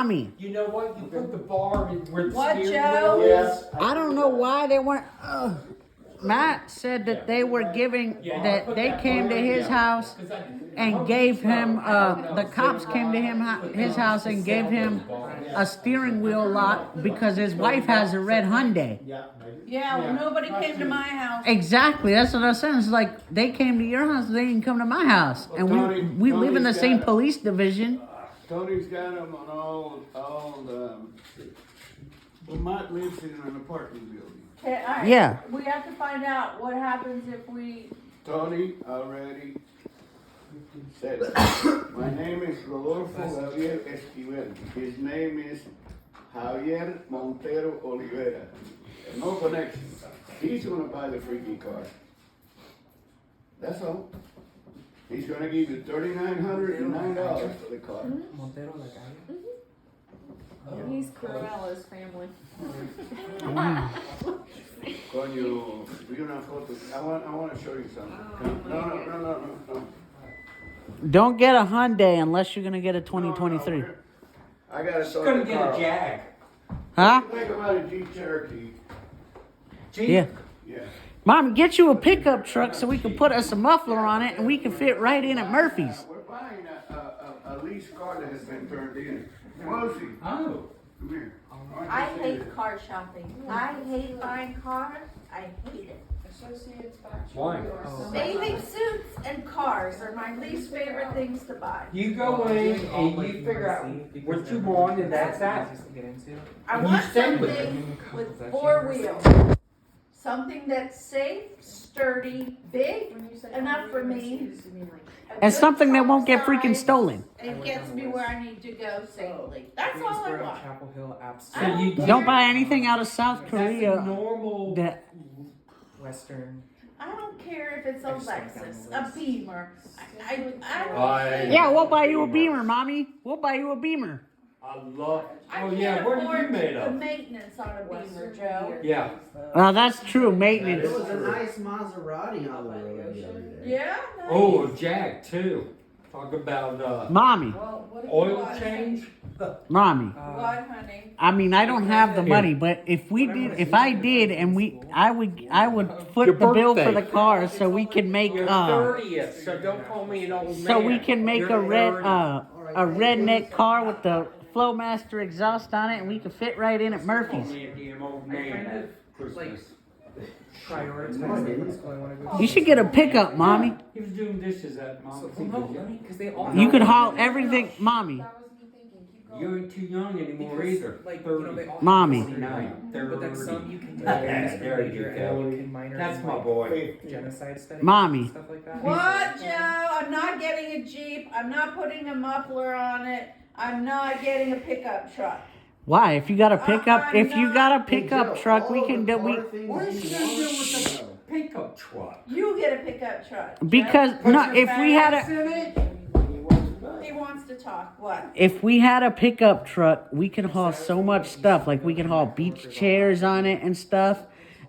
Mommy. You know what? You put the bar where the What, steering Joe? wheel is. I don't know why they weren't. Matt said that they were giving, that they came to his house and gave him, the cops came to his house and gave him a steering wheel lock because his wife has a red Hyundai. Yeah, well, nobody came to my house. Exactly, that's what I was saying. It's like they came to your house, they didn't come to my house, and we live in the same police division. Tony's got them on all well, Matt lives in an apartment building. Okay, all right. Yeah. We have to find out what happens if we. Tony already said, my name is Rodolfo Javier Esquivel. His name is Javier Montero Olivera. No connection. He's gonna buy the freaky car. That's all. He's gonna give you $3,909 for the car. Montero la calle. He's Cruella's family. Coño, vi una foto. I want to show you something. No. Don't get a Hyundai unless you're gonna get a 2023. I gotta She's talk gonna to get Carl. a Jag. Huh? Think about a Jeep Cherokee. Jeep. Yeah. Yeah. Mom, get you a pickup truck so we can put us a muffler on it and we can fit right in at Murphy's. We're buying a leased car that has been turned in. Rosie, Oh. come here. I hate car shopping. I hate buying cars. I hate it. Why? Bathing suits and cars are my least favorite things to buy. You go in and you figure out what you want, and that's that. To get into. I You want stay with something with 4 wheels. Something that's safe, sturdy, big, enough for me. And something that won't get freaking stolen. And gets me where I need to go safely. That's all I want. Chapel Hill, So you Don't buy anything out of South That's a Korea normal. that Western. I don't care if it's a Lexus, a Beamer. I Why? don't. Yeah, we'll buy you a Beamer, Mommy. We'll buy you a Beamer. I love. I Oh can't yeah, what are you afford made the of? maintenance on a Beamer, Joe. Yeah. That's true, maintenance. There was a nice Maserati on the road the other day. Yeah? Oh, a Jag too. Talk about Mommy, oil change. Mommy. What, honey? I mean, I don't have the money, but if I did, and I would foot Your the bill for birthday. the car so we can make, You're 30th, so don't call me an old man. so we can make You're a red, 30. a redneck car with the Flowmaster exhaust on it, and we can fit right in at Call Murphy's. me a damn old man at Christmas. Prioritize things. I want to go. You should get a pickup, Mommy. He was doing dishes at Mama Because they all. You could haul everything, Mommy. You ain't too young anymore either. Like, you know, they all. Mommy. 29, But then 30. some you can do. There you major go. and you can minor. That's in, my like, boy. Genocide studies. Mommy. Stuff like that. What, Joe? I'm not getting a Jeep. I'm not putting a muffler on it. I'm not getting a pickup truck. Why? If you got a pickup, I'm if you got a not- pickup truck, we can do we. What is she gonna do with the pickup truck? You get a pickup truck. Joe. Because Put no, your if we had fat ass a in it? He wants to talk. What? if we had a pickup truck, we can haul so much stuff. Like we can haul beach chairs on it and stuff,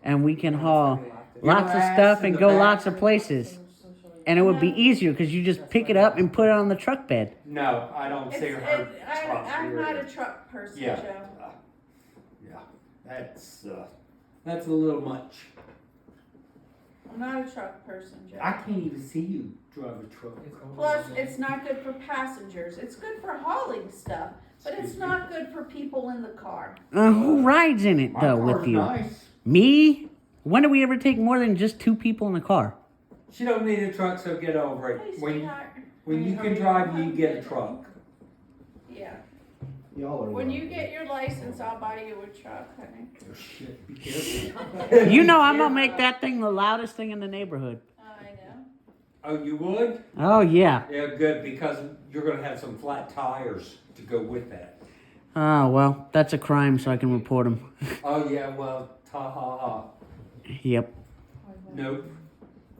and we can haul lots of stuff and go lots of places. And it would be easier because you just pick it up and put it on the truck bed. No, I don't see her truck. I'm not a truck person, Yeah. Joe. Yeah, that's a little much. I'm not a truck person, Joe. I can't even see you drive a truck. Plus, it's not good for passengers. It's good for hauling stuff, but it's not good for people in the car. Who rides in it My though car's with you? nice. Me? When do we ever take more than just 2 people in a car? She don't need a truck, so get over it. Hey, When sweetheart. you can drive, you get a truck. Yeah. Y'all are When young. you get your license, I'll buy you a truck, honey. Oh shit! Be careful. You know I'm gonna make that thing the loudest thing in the neighborhood. I know. Oh, you would? Oh yeah. Yeah, good, because you're gonna have some flat tires to go with that. Oh well, that's a crime, so I can report him. Oh yeah, well, ta ha ha. Yep. Nope.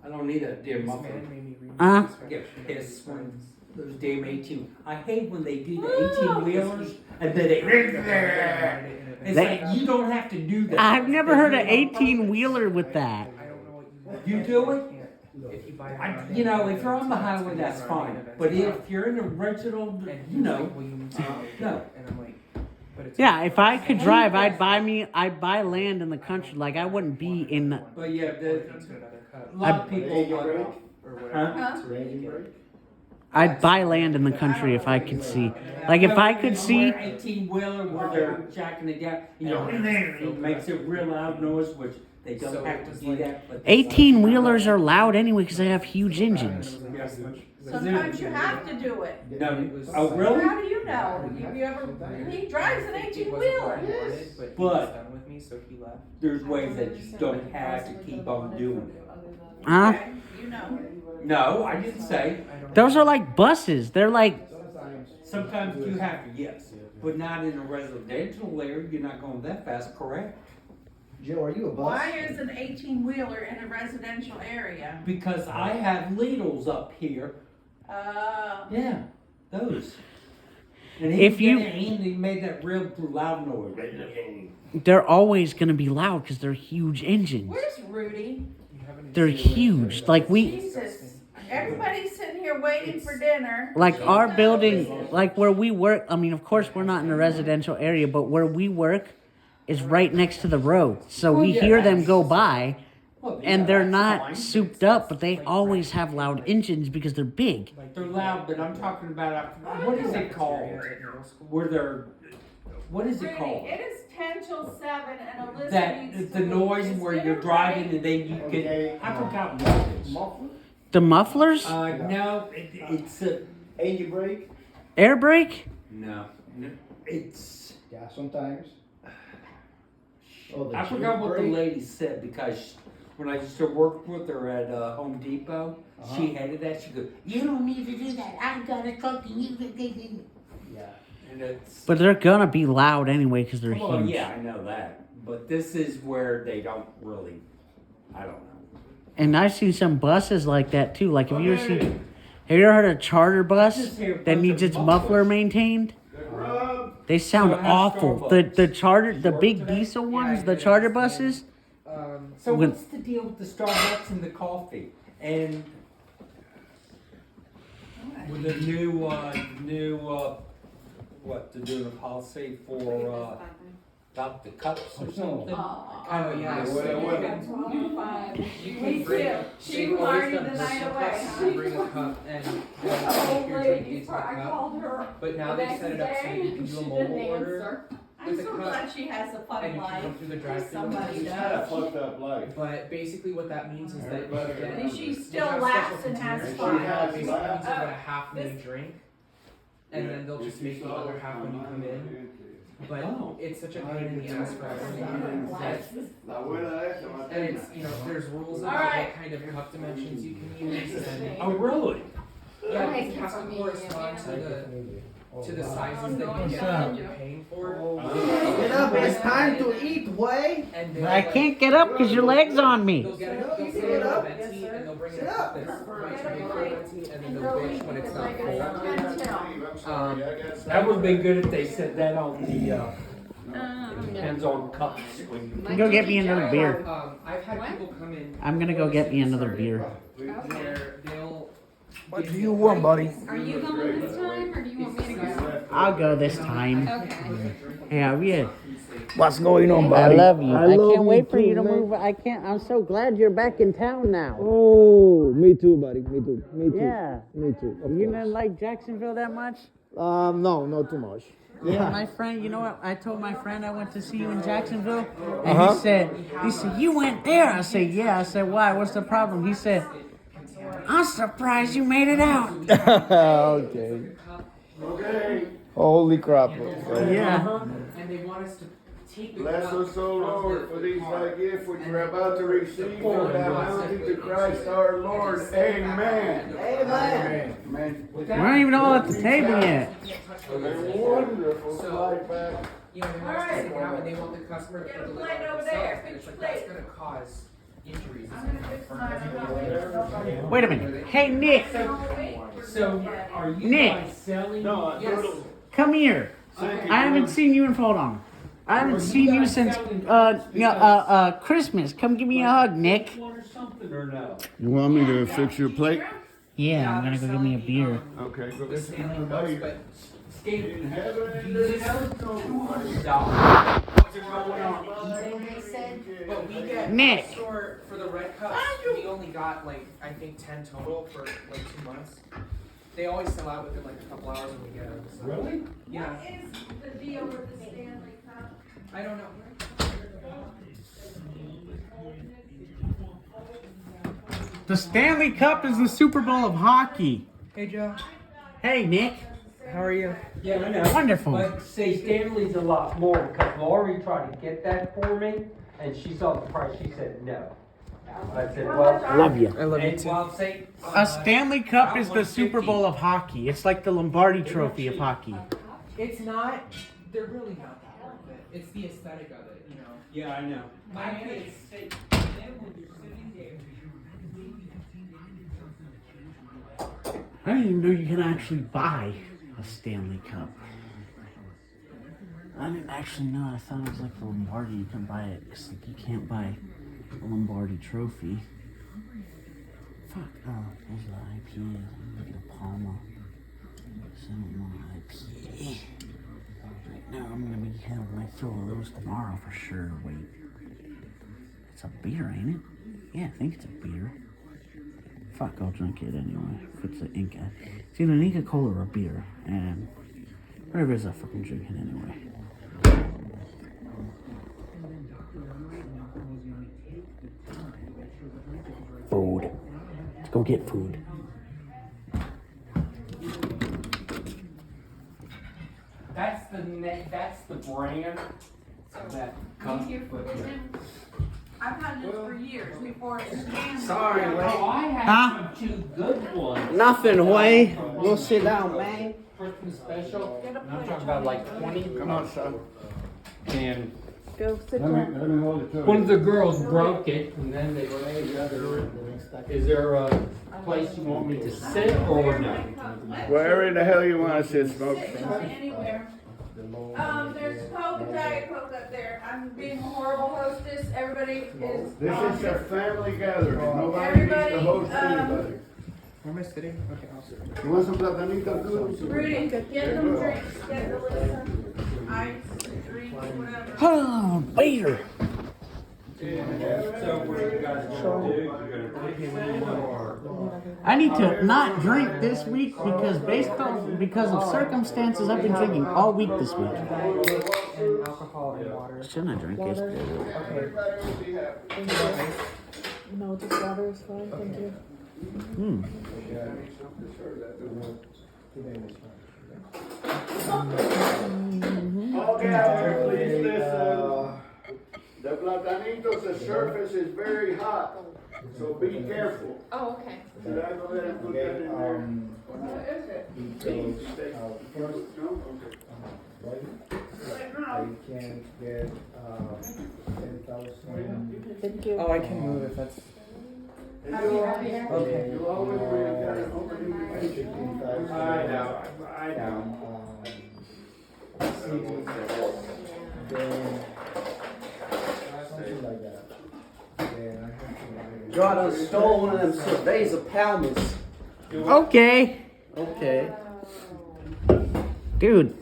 I don't need that damn This muffler. man made me read Uh. this I get pissed when friends. those damn 18. I hate when they do the 18 wheelers and then they. It's They- like you don't have to do that. I've never heard an They do it on 18 wheeler with that. I don't know what You do it? If you buy a purpose. You know, if you're on the highway, that's fine. But if you're in a original, and you know, well, you need to no. and I'm like, it to Yeah, me. if I could drive, I'd buy land in the country. Like I wouldn't be in the. But yeah, Into another cup. a lot of people want, Or whatever. huh? To remake it. I'd buy land in the country if I could see. Like if I could see. 18-wheeler where they're jacking it down, you know, it makes a real loud noise, which they don't So have to does, do like, that. But 18-wheelers are loud anyway because they have huge engines. Sometimes you have to do it. No, oh really? How do you know? You ever, he drives an 18-wheeler. But- But he was done with me, so he left. There's ways that you don't have to keep on doing it. Huh? Okay, you know. No, I didn't say. I don't Those are like buses. They're like. Sometimes you have to, yes, but not in a residential area. You're not going that fast, correct? Joe, are you a bus? Why is an 18-wheeler in a residential area? Because I have Lidl's up here. Yeah, those. And If you- he made that real loud noise. They're always gonna be loud because they're huge engines. Where's Rudy? You haven't They're installed it. huge. Like we. Jesus. Everybody's sitting here waiting for dinner. Like She's our not building, listening. like where we work, I mean, of course, we're not in a residential area, but where we work is right next to the road. So we yeah, hear them that's- go by, Well, and yeah, they're that's not fine. souped up, but they always have loud engines because they're big. They're loud, but I'm talking about, what is it called? Where they're, what is it Rudy, called? it is 10 till 7 and Alyssa needs That, the to noise leave. Is where dinner you're driving ready? and then you can, I forgot what it is. The mufflers? No, it's a, Age of break? Air brake? no, it's, Yeah, sometimes. Oh, the I forgot cheap what the break? lady said because when I used to work with her at Home Depot, she hated that. She goes, "You don't need to do that. I've got a truck and you can." Yeah. And it's, But they're gonna be loud anyway because they're well, huge. yeah, I know that, but this is where they don't really. I don't know. And I've seen some buses like that too. Like, have you ever seen? Have you ever heard of a charter bus Just hear a that bunch needs of its muffler mufflers. maintained? Rob, They sound So it has awful. The Starbucks. charter, the big today? diesel Yeah, ones, I the did. charter buses. So When- what's the deal with the Starbucks and the coffee and with the new what they're doing a policy for about the cups or something? Oh, yeah. You Me can bring, too. She was already the night away, huh? You bring a cup and Old your drink lady, into the I cup. called her But now the they next set it up so that you day, can do she a didn't mobile order. answer. I'm so glad she has a And fun you can life. go through the drive-thru. Somebody she's had a does. fucked up life. But basically what that means is that you Everybody get, around She her. still they have laughs special and has containers. fun. She has Basically laughed. means you get a half mini This- drink, and then they'll just make the other half when you come in. But Oh. it's such a pain in the ass for everyone. La abuela esa va a And it's, you know, there's rules All about right. what kind of cup dimensions you can use, and Oh really? yeah, because it has to correspond to the sizes that you get that you're paying for. Get up, it's time to eat, way. And they'll, I can't get up because your leg's on me. They'll get No, they'll you put get it in a up. venti, and they'll bring in Sit a cup up. that's much Get bigger a than a plate. venti, and then And they'll they'll bitch leave when it it's like not a full. 10 till. That would be good if they said that on the hands on cups when you. Go get me another beer. I've had people come in. I'm gonna go get me another beer. Where they'll. What do you want, buddy? Are you going this time, or do you want me to go? I'll go this time. Okay. Yeah, yeah. What's going on, I buddy? love you. I love can't wait for too, you to man. move. I can't. I'm so glad you're back in town now. Oh, me too, buddy. Me too. Me too. Yeah. Me too. Of You course. didn't like Jacksonville that much? No, not too much. Yeah. My friend, you know what? I told my friend I went to see you in Jacksonville, and Uh-huh. he said, you went there. I said, yeah. I said, why? What's the problem? He said, I'm surprised you made it out. Okay. Okay, Holy crap. Okay. Yeah. And they want us to take the bless cup us, O from Lord, the for these car. thy gifts which we're about to receive from the bounty to Christ our Lord. Amen. Amen. Amen. We're not even all at the table yet. They're wonderful to lie back. You know, they want us to sit down and they want the customer to Get a put the lid plate on over themselves, there. and it's Fix like, your that's plate. gonna cause injuries. It's I'm gonna gonna fix burn mine. I'm everything. not waiting for nobody. Wait a minute. Hey, Nick, So are you Nick. guys selling? No, I Yes. totally. come here. Thank you. I haven't seen you in, hold on. I haven't seen you since, Christmas. Come give me a hug, Nick. One or something or no? You want me to fix your plate? Yeah, I'm gonna go give me a beer. Okay, go. There's animal cups, but Steve, In heaven and you in know, hell, nobody. $200. What's going on? They said, But we get Nick. for the red cups. We only got like I think 10 total for like 2 months. They always sell out within like a couple hours when we get them. So. Really? Yeah. what is the deal with the Stanley Cup? I don't know. The Stanley Cup is the Super Bowl of hockey. Hey Joe. Hey, Nick. How are you? Yeah, I know. Wonderful. But see, Stanley's a lot more because Lori tried to get that for me and she saw the price. She said no. I said, well, Love you. I love you and too. well, say, A Stanley Cup is the Super Bowl of hockey. It's like the Lombardi Trophy of hockey. It's not. They're really not that worth it. It's the aesthetic of it, you know. Yeah, I know. I mean, it's- I didn't even know you can actually buy a Stanley Cup. I didn't actually know. I thought it was like the Lombardi. You can buy it. It's like you can't buy a Lombardi Trophy. Fuck. Oh, there's the IPA. I'm gonna get a Palma. So I don't want an IPA. Right now, I'm gonna be having my fill of those tomorrow for sure. Wait. It's a beer, ain't it? Yeah, I think it's a beer. Fuck, I'll drink it anyway. If it's an Inca. It's either an Inca Cola or a beer. And whatever it is, I fucking drink it anyway. Food. Let's go get food. That's the brand that comes with it. I've had this for years before it was Stanley. Sorry, Oh, Way. I have some two good ones. Nothing, Way. Go sit down, man. Christmas special. I'm talking about like 20. Come on, son. And Go sit Let down. me hold it to one of the girls broke it, and then they were, hey, is there a place you want me to sit or no? Where in the hell you wanna sit, Smoke? Anywhere. There's Coke and Diet Coke up there. I'm being a horrible hostess. Everybody is. This is a family gathering. Nobody needs to host anybody. Where am I sitting? Okay, I'll sit. You want some platanito good? Rudy, get them drinks. Get the list. Ice, drinks, whatever. Oh, beer. So what are you guys gonna do? You gonna take it or? I need to not drink this week because because of circumstances I've been drinking all week this week. And alcohol and water. Shouldn't I drink yesterday? Okay. Everybody will be happy. No, just water is fine, thank you. Hmm. Okay, please listen. The platanitos, the surface is very hot, so be careful. Oh, okay. Should I go ahead and put that in there? What is it? Steak. No? Okay. You can get 10,000. Thank you. Oh, I can move if that's. And you always bring that an open invitation. I know. Something like that. Yeah, Yo, I done stole one of them cerveza palmas. Okay. Okay. Dude.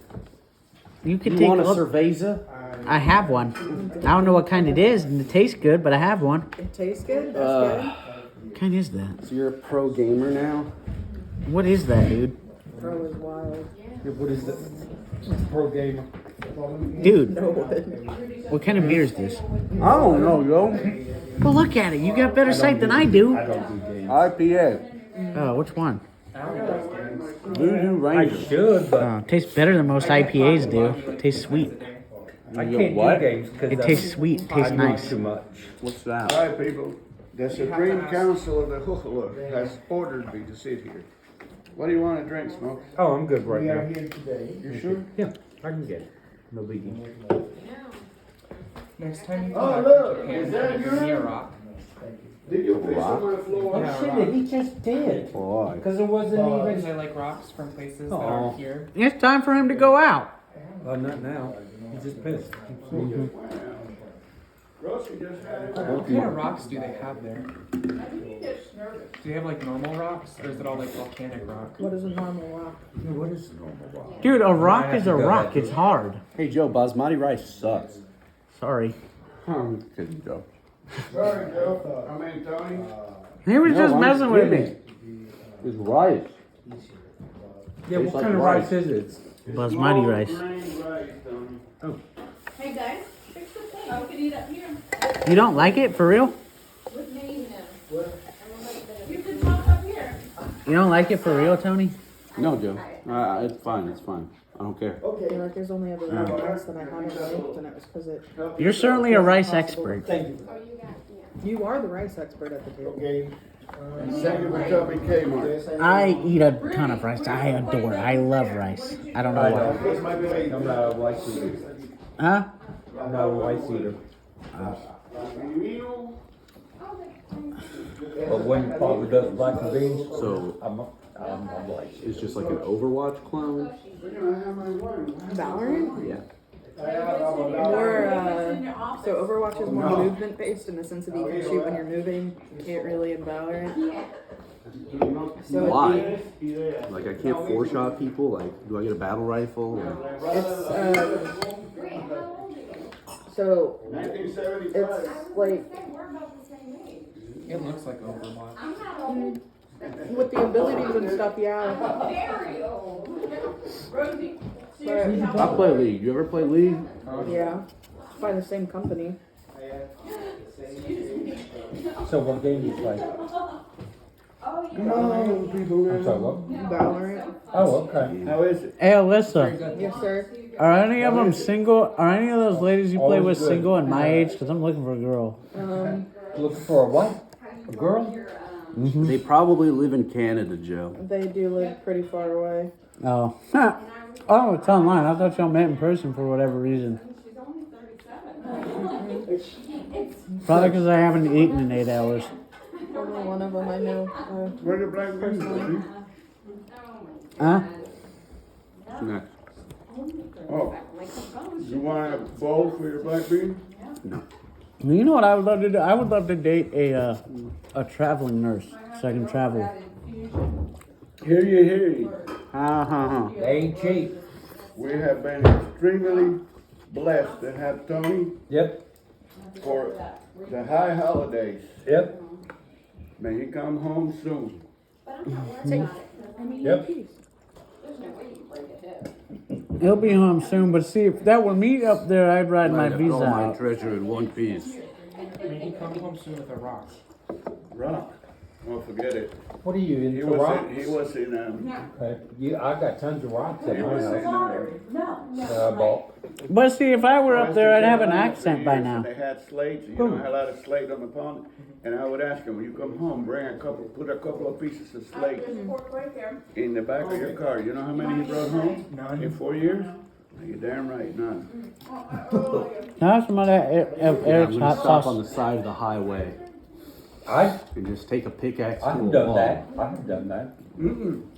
You can You take want a a look. cerveza? I have one. I don't know what kind it is and it tastes good, but I have one. It tastes good, What kind is that? So you're a pro gamer now? What is that, dude? good. Bro is wild. What is that? Pro gamer. Dude, No one. what kind of beer is this? I don't know, yo. Well, look at it. You got better sight than I do. IPA. Oh, which one? Voodoo Ranger. should, Oh, it tastes better than most IPAs do. It tastes sweet. I can't do games because It tastes sweet. It tastes nice. much. What's that? All right, people, the Supreme Council of the Huhula has ordered me to sit here. What do you want to drink, Smoke? Oh, I'm good right now. here today. You sure? Yeah, I can get it. No biggie. Next time you Oh, come look, back, you is can that give me a yours? rock. Did you piss on my floor? Yeah, Shit, rock. he just did. Boy. Because it wasn't Because even. I like rocks from places that Aw. aren't here. It's time for him to go out. Not now. He just pissed. Rosie just had it. What kind of rocks do they have there? gets nervous. Do you have like normal rocks, or is it all like volcanic rock? What is a normal rock? What is normal rock? Dude, a rock is a rock. It's hard. Hey Joe, basmati rice sucks. Sorry. I'm kidding, Joe. Sorry, Joe. I mean, Tony. He was just I'm messing with kidding. me. It's rice. Yeah, Tastes what like kind of rice. rice is it? Basmati Small rice. grain rice, Tony. Hey guys, fix the thing. Oh, we can eat up here. You don't like it for real? With me, no. You can talk up here. You don't like it for real, Tony? No, Joe. It's fine. It's fine. I don't care. Yeah, like there's only ever one rice that I haven't liked, and it was because it. You're certainly a rice expert. You are the rice expert at the table. Okay. Thank you for coming, Kmart. I eat a ton of rice. I adore. I love rice. I don't know why. I'm not a rice eater. Huh? I'm not a rice eater. But when Father does black and beans, So I'm rice. it's just like an Overwatch clone. Valorant? Yeah. More, so Overwatch is more movement based in the sense that you can shoot when you're moving. You can't really in Valorant. So Why? Like I can't four-shot people. Like, do I get a battle rifle? Or... so 1975. it's like It looks like Overwatch. with the abilities and stuff, yeah. Very old. Rosie. But I play League. You ever play League? yeah, it's by the same company. So what game do you play? No, people. I'm sorry, what? Valorant. Oh, okay. How is it? Hey, Alyssa, Yes, sir. are any of them single? Are any of those ladies you play with Always good. single in my age? Because I'm looking for a girl. Looking for a what? A girl? They probably live in Canada, Joe. They do live pretty far away. Oh. Oh, it's online. I thought y'all met in person for whatever reason. Probably because I haven't eaten in 8 hours. Only one of them I know. Where's the black beans? Huh? Next. Oh. You want a bowl for your black beans? No. You know what I would love to do? I would love to date a traveling nurse so I can travel. Hear ye, hear ye. They ain't cheap. We have been extremely blessed to have Tony Yep, for the high holidays. yep, May he come home soon. yep. He'll be home soon, but see, if that were me up there, I'd ride my I'd have visa all my out. treasure in one piece. Maybe come home soon with a rock. Rock. Oh, forget it. What are you, He into was rocks? in, he was in, Okay. I got tons of rocks he in my was house in, that I bought. But see, if I were up there, I'd have an accent by And now. they had slates, you know, had a lot of slate on the pond. And I would ask him, when you come home, bring put a couple of pieces of slate in the back of your car. You know how many he brought home? None. In 4 years? You're damn right, none. Can I have some of that Yeah, I'm Eric's gonna hot stop sauce? on the side of the highway I and just take a pickaxe to a have done wall. that. I have done that.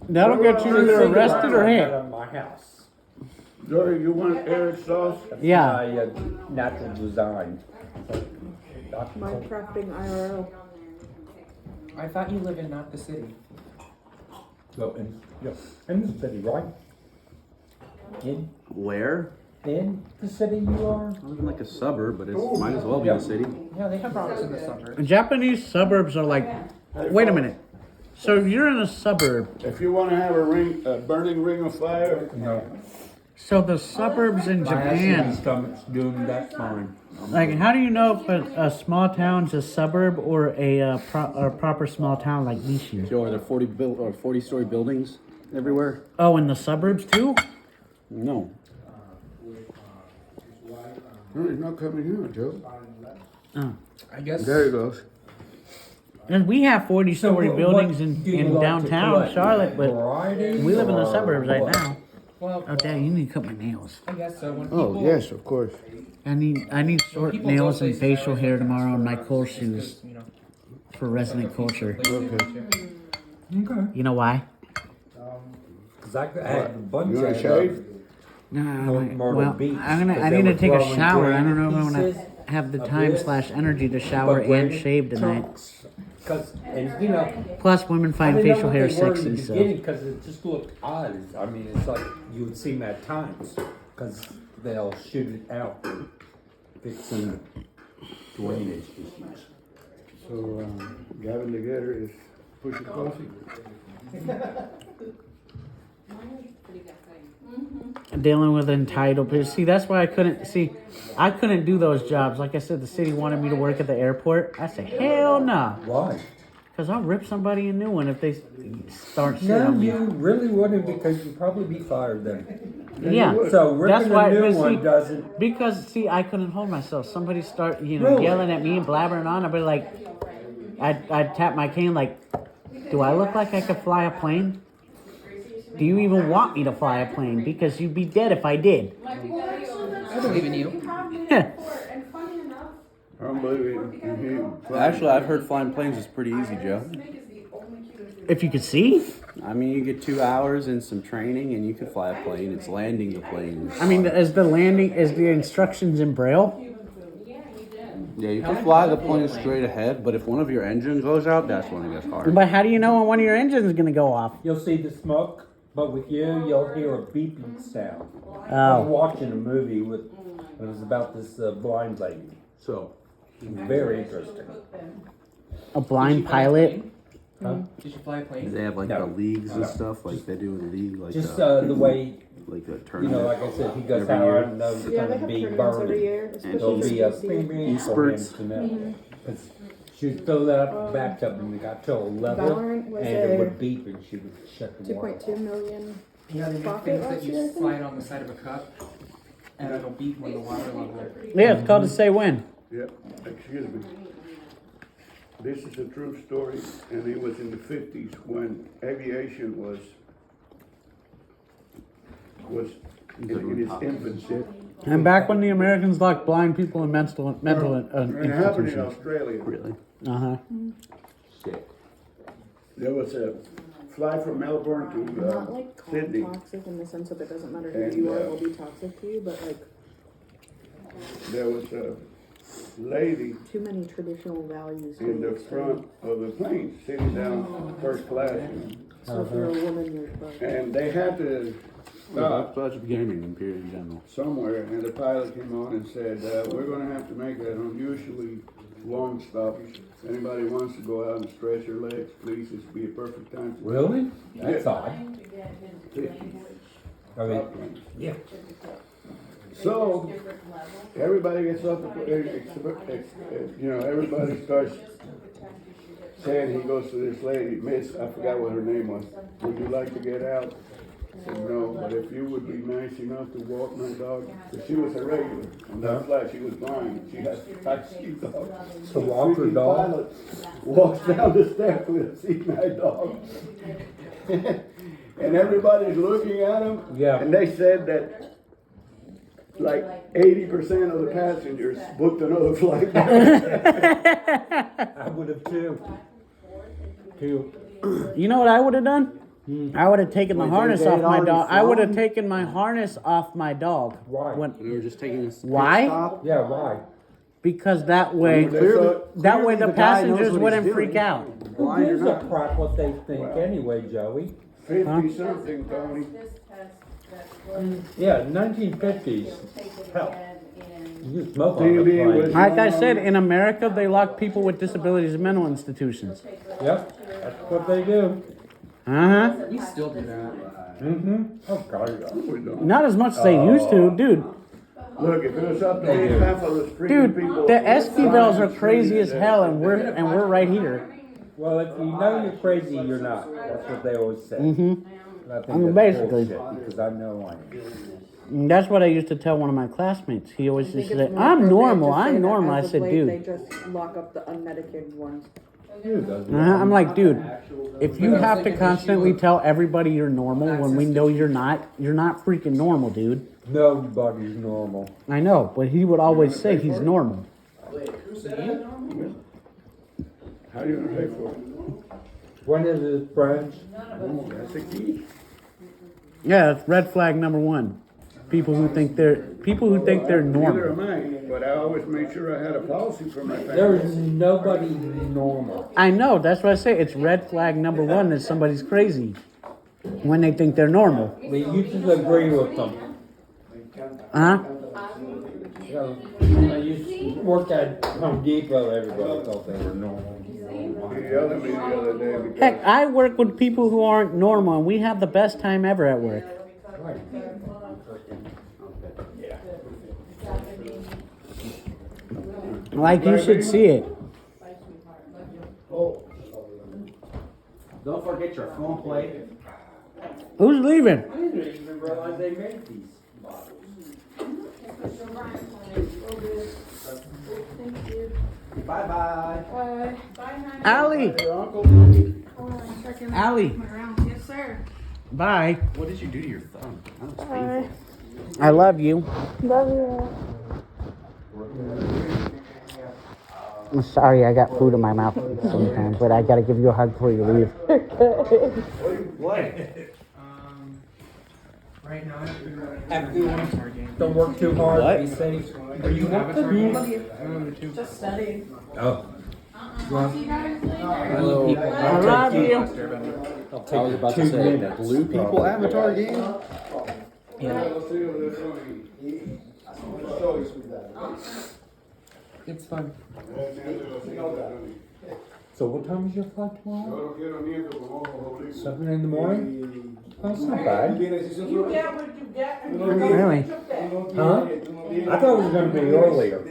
That'll get you either arrested or hit. Out of my house. Joey, you want Eric's sauce? Yeah. My natural design. Minecrafting IRL. I thought you live in not the city. So in the city, right? Where? In the city you are? I live in like a suburb, but it might as well be a city. Yeah, they have rocks in the suburbs. Japanese suburbs are like. Wait a minute. So you're in a suburb. If you wanna have a burning ring of fire, No. So the suburbs in My Japan. acid stomach's doing that fine. Like, how do you know if a small town's a suburb or a proper small town like Nishi? Joe, are there 40-story buildings everywhere? Oh, in the suburbs too? No. no, he's not coming here, Joe. Oh. I guess. There he goes. And we have 40-story So what buildings do in you like to downtown collect? Charlotte, but Varieties we live in the or suburbs right what? now. Well, Oh, Dad, you need to cut my nails. I guess so. When people, Oh, yes, of course. I need short people go nails and places, facial I hair like tomorrow and my to cool just shoes 'cause, you know, for Resonant Culture. Okay. You know why? Cause I had a bunch You wanna of shave? No, Myrtle well, Beach, I 'cause need they to were take a throwing shower. I green don't know if I'm pieces gonna have the of time this, / energy to shower but and when shave tonight. chunks Cause, and you know, Plus, women I find didn't know facial what hair they were in sexy, the so. beginning, cause it just looked odd. I mean, it's like you would see them at times, cause they'll shoot it out, fixing drainage issues. So, Gavin together is pushing coffee. Dealing with entitled people. See, that's why I couldn't do those jobs. Like I said, the city wanted me to work at the airport. I said, hell no. Why? Because I'll rip somebody a new one if they start shit No, on me. you really wouldn't, because you'd probably be fired then. Yeah. So That's ripping why, a new but one see, doesn't. because see, I couldn't hold myself. Somebody start, Really? yelling at me and blabbering on. I'd be like, I'd tap my cane like, do I look like I could fly a plane? Do you even want me to fly a plane? Because you'd be dead if I did. I believe in you. I don't believe in him. Actually, I've heard flying planes is pretty easy, Joe. If you could see. I mean, you get 2 hours and some training, and you can fly a plane. It's landing the plane. I mean, is the instructions in Braille? Yeah, you can fly the plane straight ahead, but if one of your engines goes out, that's when it gets hard. But how do you know when one of your engines is gonna go off? You'll see the smoke, but with you, you'll hear a beeping sound. I was Oh, watching a movie with, it was about this blind lady. So, Very interesting. a blind pilot. Huh? Did you fly a plane? they have like No. the leagues and No. stuff, like they do in the league, like Just the the way, like a you tournament. know, like I said, he goes Every out year. and knows it's Yeah, they gonna have be tournaments every burning. year, There'll especially be a for premium for him Spurts. to know. 'Cause she was filled up, backed up, and it got to a level, Valorant was and it a would beep, and she would shut the water. 2.2 million. Yeah, they make Profit things that last year, I you think? slide on the side of a cup, and it'll beep when the water level. Yeah, it's called to say when. Yeah, excuse me. This is a true story, and it was in the 50s when aviation was in its infancy. And back when the Americans locked blind people in mental It happened in institutions. Australia. Really? Uh huh. Shit. There was a flight from Melbourne to Not like Sydney. toxic in the sense that it doesn't matter And, who you are, uh, it will be toxic to you, but like There was a lady too many traditional values. to in the mix front of the plane, sitting down first class, So if you're a woman, you're fucked. and they had to stop That's gaming in period in general. somewhere, and the pilot came on and said, we're gonna have to make an unusually long stop. If anybody wants to go out and stretch your legs, please, this would be a perfect time. to Really? That's Yeah. odd. I mean, yeah. So, everybody gets up, everybody starts saying, he goes to this lady, Miss, I forgot what her name was, would you like to get out? I said, no, but if you would be nice enough to walk my dog, 'cause she was a regular, on that flight, she was blind, she had a taxi dog. To walk her Freaking dog? pilot walks down the steps with a seat dog. And everybody's looking at him. Yeah. And they said that like 80% of the passengers booked another flight back. I would have too. Too. You know what I would have done? I would have taken the Wait, harness they off had my already dog. I would have flown? taken my harness off my dog. Why? We were just taking a pit Why? stop. Yeah, why? Because that way, Clearly, that way clearly the guy knows passengers what he's wouldn't doing. freak out. Who Blind or gives a not. crap what they think anyway, Joey? 50 something, Tony. Yeah, 1950s. Hell. You just smoke on TV the plane. was- Like I said, in America, they lock people with disabilities in mental institutions. Yep, that's what they do. Uh huh. We still do that. Mm-hmm. Oh, God, yeah. We don't. Not as much as they used to, dude. Look, if it was up to me, half of us freaking Dude, people. the Esquivels are crazy as hell, and we're right here. Well, if you know you're crazy, you're not. That's what they always say. Mm-hmm. I think I mean, that's basically. bullshit, because I know I am. And that's what I used to tell one of my classmates. He always I think used to it's say, more "I'm appropriate normal. to say I'm that normal." I as of said, late, They "Dude." just lock up the unmedicated ones. I'm like, dude, if you have to constantly tell everybody you're normal when we know you're not freaking normal, dude. Nobody's normal. I know, but he would always say he's normal. How you gonna pay for it? One of his friends, Oh, that's a key. Yeah, that's red flag number one. people who think they're Neither normal. am I, but I always made sure I had a policy for my family. There is nobody normal. I know, that's what I say. It's red flag number one that somebody's crazy when they think they're normal. But you just agree with them. Huh? You know, I used to work at Home Depot, everybody thought they were normal. He yelled at me the other day because Heck, I work with people who aren't normal, and we have the best time ever at work. Right. Like, you should see it. Oh. Don't forget your phone plate. Who's leaving? I didn't even realize they made these bottles. Bye-bye. Allie! Allie! Yes, sir. Bye. What did you do to your thumb? That looks painful. I love you. I'm sorry I got food in my mouth sometimes, but I gotta give you a hug before you leave. What? Right now, Have you don't work too hard, What? be safe. Are you working? Just studying. Oh. Hello. I love you. I'll I was about to say, blue people avatar game? it's fun. So what time is your flight tomorrow? 7 in the morning? That's not bad. You get what you get. And you Really? Huh? I thought it was gonna be earlier.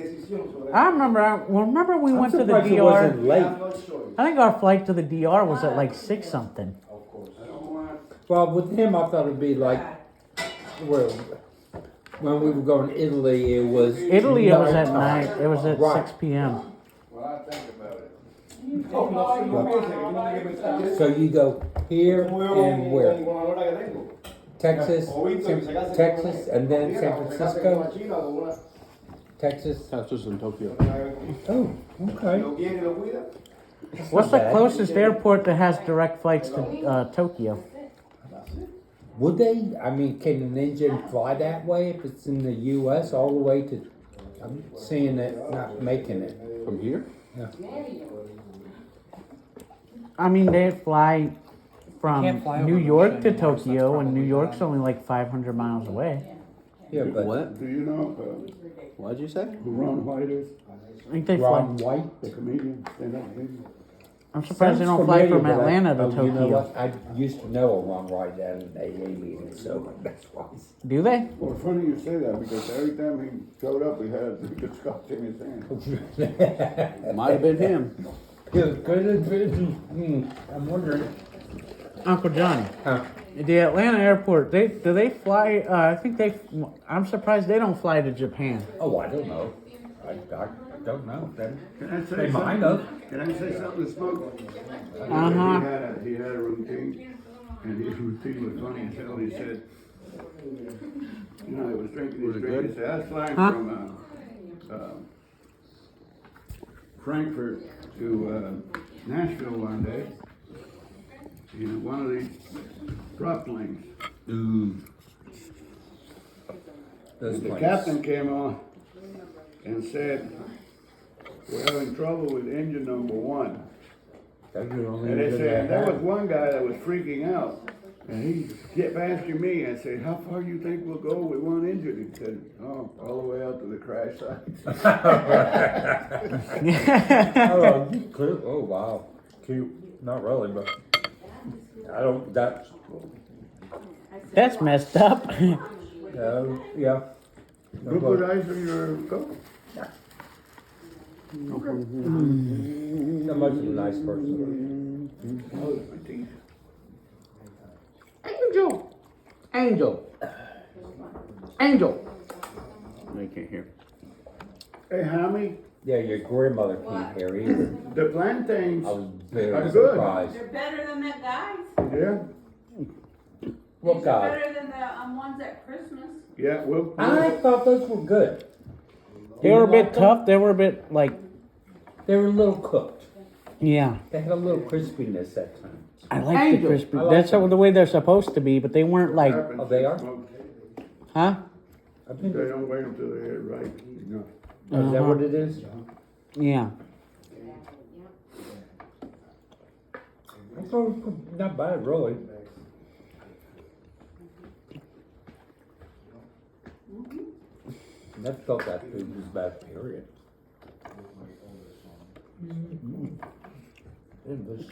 I remember we went to the surprised it DR. wasn't late. I think our flight to the DR was at like 6 something. Well, with him, I thought it'd be like, well, when we were going to Italy, it was. Italy, it was at nighttime. night. It was at Right. 6 p.m. Well, I think about it. So you go here and where? Texas, Texas, and then San Francisco. Texas in Tokyo. Oh, okay. What's the closest airport that has direct flights to Tokyo? Would they? I mean, can an engine fly that way if it's in the U.S. all the way to? I'm seeing it not making it. From here? Yeah. I mean, they fly from Can't fly New over York Russia to anymore, so that's Tokyo, and New probably York's why. only like 500 miles away. Yeah, but What? Do you know What'd you say? who Ron White is? I think they Ron fly. White. The comedian, stand-up comedian. I'm surprised they Sounds don't fly familiar, from but Atlanta to oh, Tokyo. You know what? I used to know a Ron White at an AA meeting, so that's why. Do they? Well, funny you say that because every time he showed up, he had a scotch in his hand. Might have been him. It could have been. I'm wondering. Uncle Johnny. Huh. The Atlanta airport, do they fly? I think they. I'm surprised they don't fly to Japan. Oh, I don't know. I don't know. Then Can I say they might something? have. Can I say something to Smoke? Uh-huh. He had a routine, and his routine was funny as hell. He said, you know, he was drinking his drink. He said, I was flying Huh? from Frankfurt to Nashville one day in one of these drop planes. Ooh. Those The planes. captain came on and said, we're having trouble with engine number 1. Those are the only And they good said, they there was have. one guy that was freaking out. And he kept asking me, I said, how far do you think we'll go with one engine? He said, oh, all the way out to the crash site. Oh, cute. Oh, wow. Cute. Not really, but I don't. That's messed up. Yeah. You put ice on your coat? Not much of a nice person. Oh, my teeth. Angel. I can't hear. Hey, Hammy, Yeah, your grandmother can't hear either. the plantains, I was very I'm good. surprised. They're better than that guys. yeah, What They're guy? better than the ones at Christmas. yeah, well, I thought those were good. They were a bit tough. They were a bit like, They were a little cooked. yeah. They had a little crispiness at times. I like the crispy. I like That's them. the way they're supposed to be, but they weren't like, Oh, they are? huh? I They think, don't wait until they get right. is that what it is? Yeah. I thought it was not bad, really. That felt that food was bad, period.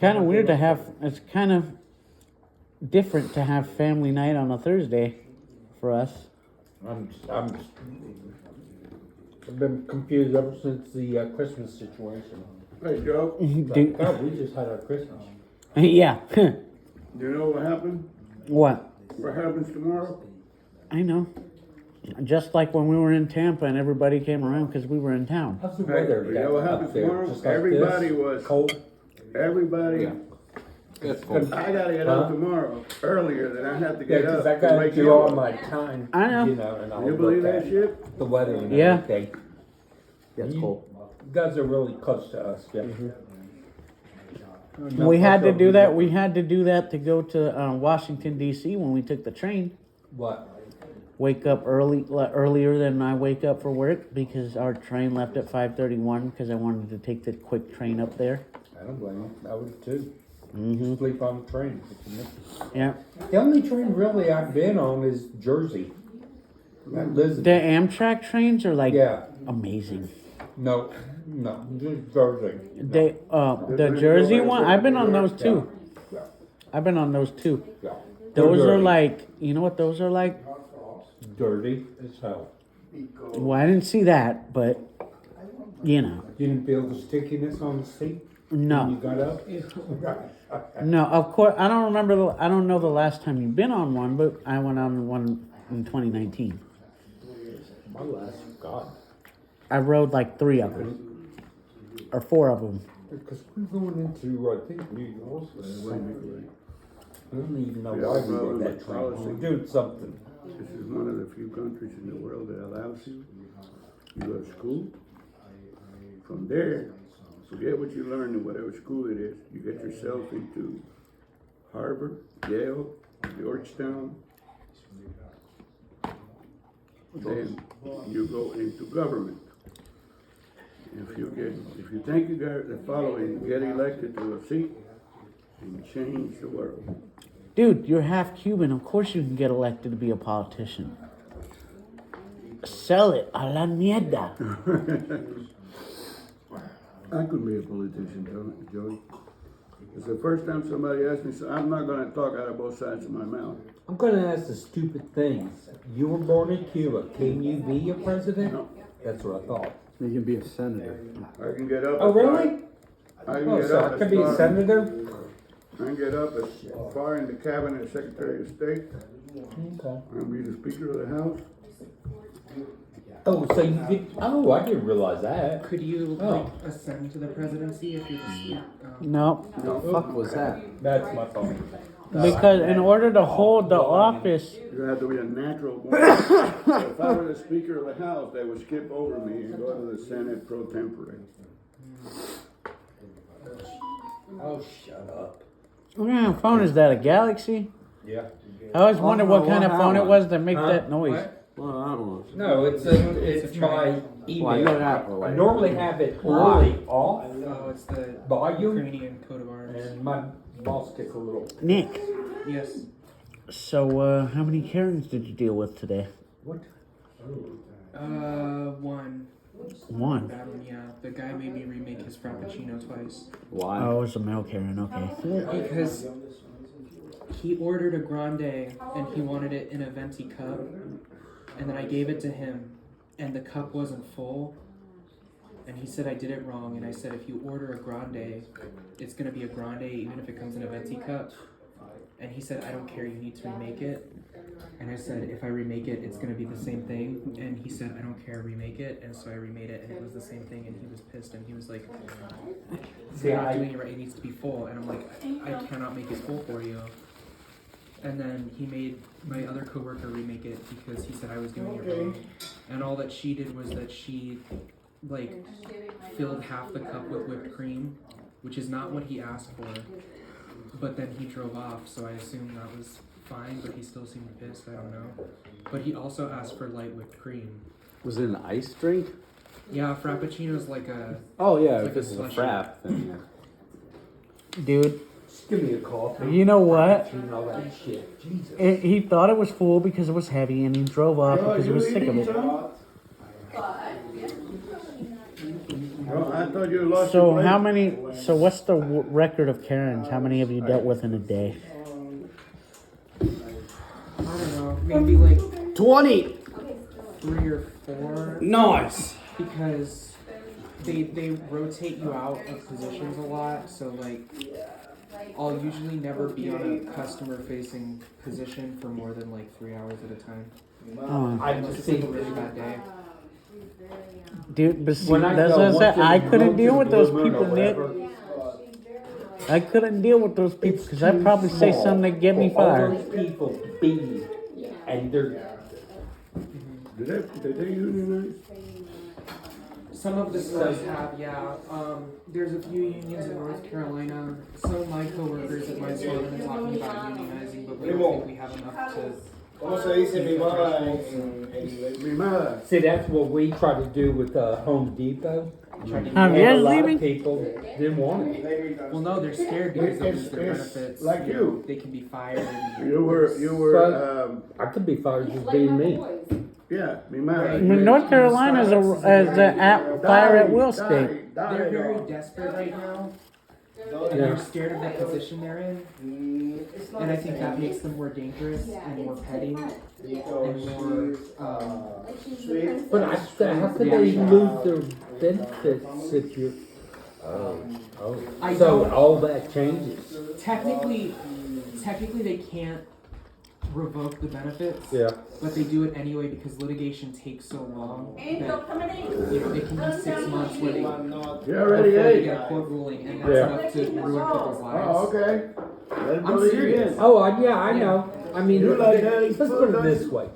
Kind of weird to have. It's kind of different to have family night on a Thursday for us. I've been confused ever since the Christmas situation. Hey, Joe, Do- God, we just had our Christmas. yeah. do you know what happened? What? What happens tomorrow? I know. Just like when we were in Tampa and everybody came around because we were in town. How's the Hey, weather you know what up happens there? tomorrow? Just like Everybody this? was- Cold. Everybody, It's cold. I gotta get up Huh? tomorrow earlier than I have to Yeah, get up. because I to gotta wake do you all up. my time. I know. You know, and I'll You believe look that at shit? the weather and Yeah. everything. Yeah, it's You- cold. You guys are really close to us, yeah. We had to do that. We had to do that to go to Washington D.C. when we took the train. What? Wake up earlier than I wake up for work because our train left at 5:31 because I wanted to take the quick train up there. I don't blame you. I would too. Mm-hmm. Sleep on the train. if you miss it. Yeah. The only train really I've been on is Jersey. That Elizabeth. The Amtrak trains are like Yeah. amazing. No, just Jersey. They the Jersey one. I've been on those too. Yeah. I've been on those too. Yeah. Those They're are dirty. like, you know what those are like? Dirty as hell. Well, I didn't see that, but you know, You didn't feel the stickiness on the seat when you no, got up? no. Of course, I don't remember. I don't know the last time you've been on one, but I went on one in 2019. My last, God. I rode like 3 of them or 4 of them. Because we're going into, I think, New York. I don't even know why we rode that train. We're doing something. This is one of the few countries in the world that allows you. You go to school. From there, forget what you learned in whatever school it is. You get yourself into Harvard, Yale, Georgetown. Then you go into government. If you think you got the following, get elected to a seat and change the world. Dude, you're half Cuban. Of course you can get elected to be a politician. Sell it a la mierda. I could be a politician, Joey. It's the first time somebody asked me, so I'm not gonna talk out of both sides of my mouth. I'm gonna ask the stupid things. You were born in Cuba. Can you be a president? No. That's what I thought. You can be a senator. I can get up. Oh, as far- really? I can Oh, get so up I as could be a far- senator? I can get up as far in the cabinet as Secretary of State. Okay. I can be the Speaker of the House. Oh, so you could, oh, I didn't realize that. Could you Oh. like ascend to the presidency if you're the No, The fuck was that? That's my phone. because in order to hold the office, You have to be a natural born. If I were the Speaker of the House, they would skip over me and go to the Senate pro tempore. Oh, shut up. what kind of phone is that? A Galaxy? Yeah. I always wondered what kind of phone it was that make Huh? that noise. What? Well, I don't know. No, it's my email. Well, you don't have to, I like- normally have it early off, Oh, it's the volume, Ukrainian coat of arms. and my boss gets a little. Nick, Yes. so how many Karens did you deal with today? What? One. One. That one, yeah. The guy made me remake his Frappuccino twice. Why? Oh, it was a male Karen. Okay. Because he ordered a grande and he wanted it in a venti cup. And then I gave it to him and the cup wasn't full. And he said I did it wrong. And I said, if you order a grande, it's going to be a grande even if it comes in a venti cup. And he said, I don't care, you need to remake it. And I said, if I remake it, it's going to be the same thing. And he said, I don't care, remake it. And so I remade it and it was the same thing. And he was pissed and he was like, See, you're not I- doing it right, it needs to be full. And I'm like, I cannot make it full for you. And then he made my other coworker remake it because he said I was doing it wrong. And all that she did was that she like filled half the cup with whipped cream, which is not what he asked for. But then he drove off, so I assumed that was fine, but he still seemed pissed. I don't know. But he also asked for light whipped cream. Was it an ice drink? Yeah, frappuccino's like a. Oh yeah, It's if like this a is a slushy. frap, then yeah. Dude, Just give me a coffee. you know what? And all that shit. Jesus. He thought it was full because it was heavy, and he drove off because he was sick of it. Oh, I thought you lost So your how plate. many? So what's the record of Karens? How many have you dealt with in a day? I don't know, maybe like 20. 3 or 4. Nice. Because they rotate you out of positions a lot, so like I'll usually never be on a customer facing position for more than like 3 hours at a time. I Unless just it's like think a really bad day. Dude, but see, when I that's go what I said. once in I a couldn't month deal to with the those Blue Moon or people, Nick. whatever, I couldn't deal with those people because I'd probably say small something to get me for all fired. those people be, and they're Did they unionize? Some of the stores have, yeah. There's a few unions in North Carolina. Some of my coworkers at my store have been talking about unionizing, but we don't think we have enough to. ¿Cómo se dice mi mamá en inglés? Mi madre. see that's what we try to do with Home Depot. Javier And a lot leaving? of people didn't want it. Well, no, they're scared because they'll It's- lose their it's benefits. like know, you. They can be fired. And You were, I could be fired just being me. yeah, mi madre. I mean, North Carolina is a fire at will state. they're very desperate right now, and they're scared of the position they're in. And I think that makes them more dangerous and more petty and more. But how could they lose their benefits if you're? I So don't- all that changes. Technically, they can't revoke the benefits. Yeah. But they do it anyway because litigation takes so long that you know it can be 6 months where they You before already they ate. get a court ruling, and that's Yeah. enough to ruin people's lives. Oh, okay. Let's I'm believe serious. it. Oh, yeah, I know. I mean, You like let's Daddy's put food, it don't this you? way.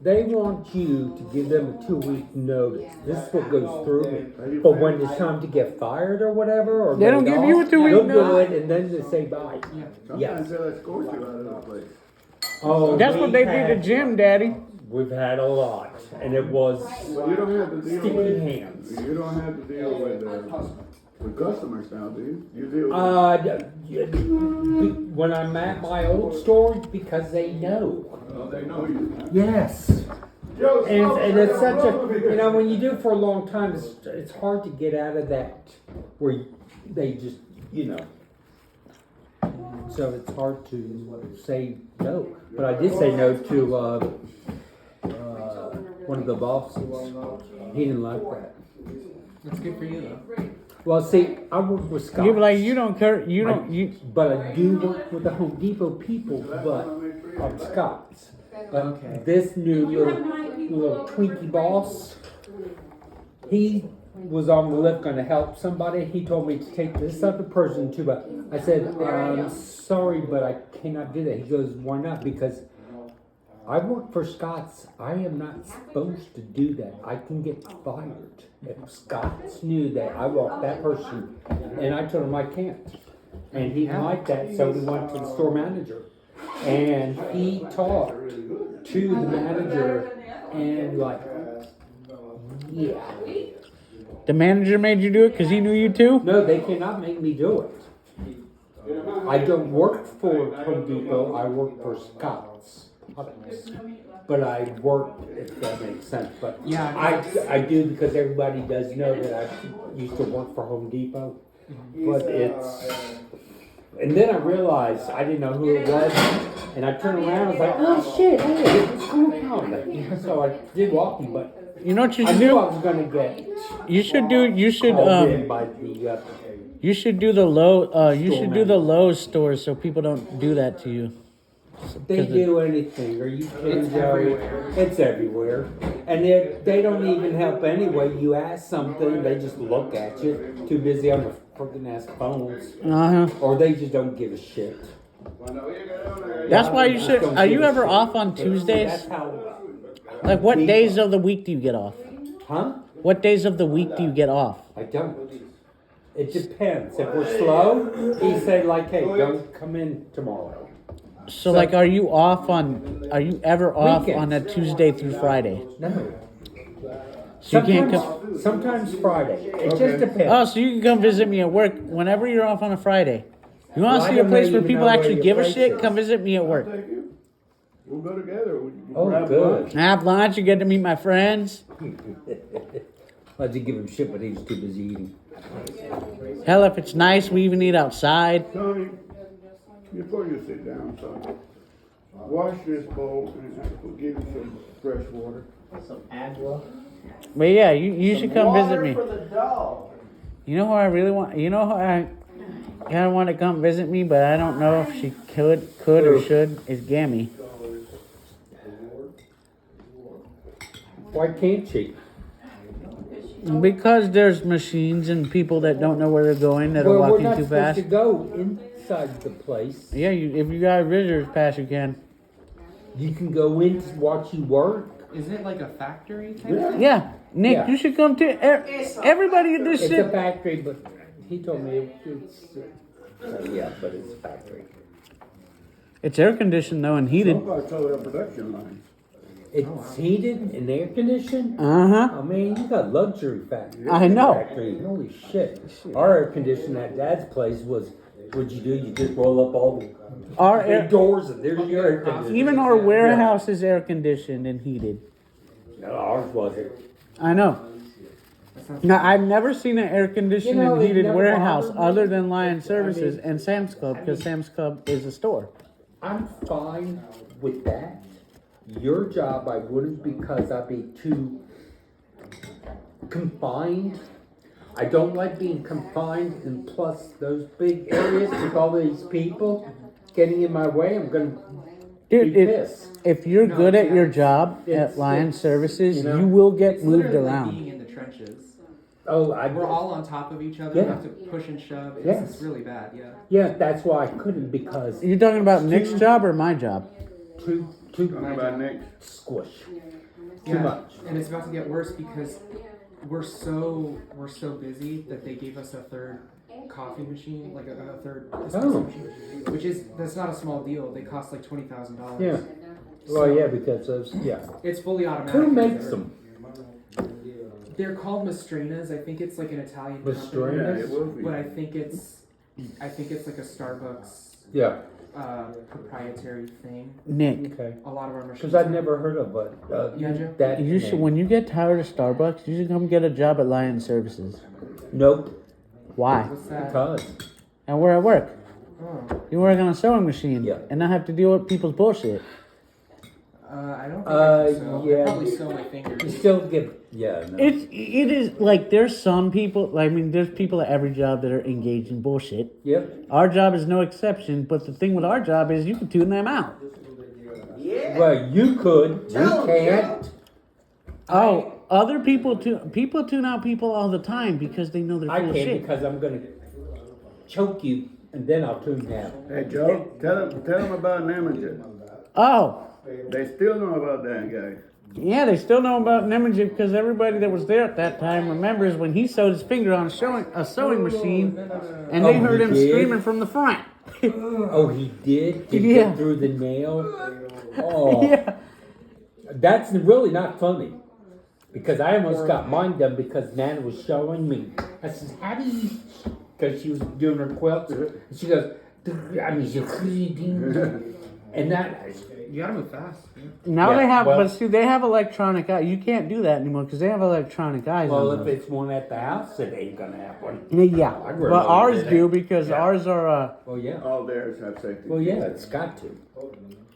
They want you to give them a 2-week notice. This is what goes through me. But when it's time to get fired or whatever, or They don't laid give you a off, 2-week they'll do notice. it and then they say bye. Sometimes Yes. they'll escort you out of the place. Oh, That's what they did to had- Jim, Daddy. We've had a lot, and it was Well, you don't have to deal sticky with, hands. you don't have to deal with customers now, do you? You deal with. When I'm at my old store, because they know. Oh, they know you. Yes. And it's such a, when you do it for a long time, it's hard to get out of that where they just, so it's hard to say no. But I did say no to one of the bosses. He didn't like that. That's good for you though. Well, see, I work with Scott. You're like, you don't care. You don't. You. But I do work with the Home Depot people, but I'm Scott's. But Okay. this new little Twinkie boss, he was on the lift going to help somebody. He told me to take this other person to, but I said, I'm sorry, but I cannot do that. He goes, why not? Because I work for Scott's. I am not supposed to do that. I can get fired. If Scott's knew that I walked that person, and I told him I can't. And he didn't like that, so we went to the store manager. And he talked to the manager and yeah. The manager made you do it because he knew you too. No, they cannot make me do it. I don't work for Home Depot, I work for Scott's. But I work, if that makes sense, but Yeah. I do because everybody does know that I used to work for Home Depot. But and then I realized I didn't know who it was, and I turned around and was like, oh shit, hey, what's going on? So I did walk him, but You know what you I should knew do? I was gonna get You should do. You should. called in by the You should do the low. You Store should do the manager. Lowe's stores so people don't do that to you. They 'Cause do anything. Are you kidding, It's Joey? everywhere. It's everywhere. And they don't even help anyway. You ask something, they just look at you. Too busy on the freaking ass phones. Uh huh. Or they just don't give a shit. That's why you They should. just don't Are give you a ever shit. off on That's Tuesdays? how. Like what days of the week do you get off? Huh? What days of the week do you get off? I don't. It depends. If we're slow, he say like, hey, don't come in tomorrow. So like, are you ever off on a Weekends. Tuesday through Friday? No. So you can't Sometimes, come. sometimes Friday. It Okay. just depends. Oh, so you can come visit me at work whenever you're off on a Friday. You want Well, to I see a don't place know where even people know where actually your give a place shit? is. Come visit me at work. Thank you. We'll go together. Oh, Grab good. lunch. Have lunch. You get to meet my friends. Why'd you give him shit when he was too busy eating? Hell, if it's nice, we even eat outside. Tony, before you sit down, son, wash this bowl and we'll give you some fresh water. Some agua. But yeah, you should come visit Water me. for the dog. You know who I really want? You know who I kind of want to come visit me, but I don't know if she could or should. Is Gammy? Why can't she? Because there's machines and people that don't know where they're going that are Well, we're walking not too supposed fast. to go inside the place. Yeah, if you got a visitor's pass, you can. You can go in to watch you work. Isn't it like a factory type thing? Yeah, Nick, Yeah. you should come too. Everybody in this It's a shit. factory, but he told me it's. Yeah, but it's a factory. It's air conditioned though and heated. Somebody told our production line. It's heated and air conditioned. Uh huh. I mean, you got luxury factory. I know. Factory. Holy shit! Our air conditioning at Dad's place was. What'd you do? You just roll up all the Our big air, doors and there's your air conditioning. even our warehouse is air conditioned and heated. No, ours wasn't. I know. Now I've never seen an air conditioned You know, and it heated never warehouse bothered me. other than Lion Services and Sam's Club because Sam's Club is a store. I'm fine with that. Your job, I wouldn't because I'd be too confined. I don't like being confined, and plus those big areas with all these people getting in my way, I'm gonna Dude, be pissed. if you're No, good at yeah, your job it's- at Lion it's, Services, you know, you will get It's moved literally like around. being in the trenches. Oh, We're all on top of each other. Yeah. We have to push and shove. It's, Yes. it's really bad. Yeah. yeah, that's why I couldn't because You're talking about Nick's job or my job? too Talking about next. squish. Too Yeah, much. and it's about to get worse because we're so busy that they gave us a third coffee machine, like a third espresso Oh. machine, which is that's not a small deal. They cost like $20,000. Yeah. Well, yeah, because those. Yeah. It's fully automatic. Who makes them? They're called Mastrenas. I think it's like an Italian Mastrenas? company, Yeah, it will be. but I think it's like a Starbucks Yeah. proprietary thing. Nick, Okay. A lot of our machines. Because I'd never heard of it. Yeah, Joe? That you should name. when you get tired of Starbucks, you should come get a job at Lion Services. Nope. Why? What's that? Because. And where I work. Oh, You work on a sewing machine Yeah. and not have to deal with people's bullshit. I don't think I can sew. yeah. I probably sew my You fingers. still get. Yeah. No. It is like there's some people. I mean, there's people at every job that are engaged in bullshit. Yep. Our job is no exception. But the thing with our job is you can tune them out. Yeah. Well, you could. We Tell 'em, can't. Oh, other people tune out people all the time because they know they're I full of can't shit. because I'm gonna choke you and then I'll tune down. Hey Joe, tell them about Nemagen. Oh, They still know about that guy. yeah, they still know about Nemanja because everybody that was there at that time remembers when he sewed his finger on a sewing machine, and they Oh, heard he him did? screaming from the front. Oh, he did? Did Yeah. get through the nail? Oh. Yeah. That's really not funny. Because I almost got mine done because Nana was showing me. I said, how do you... Because she was doing her quilt. And she goes... I mean, and that... You gotta move fast. Yeah. Now Yeah, they have, well- but see, they have electronic eyes. You can't do that anymore because they have electronic eyes. Well, on if those. it's one at the house, it ain't gonna happen. Yeah, I but really ours did do it. because Yeah. ours are Well, yeah. All theirs have safety. Well, yeah, it's got to.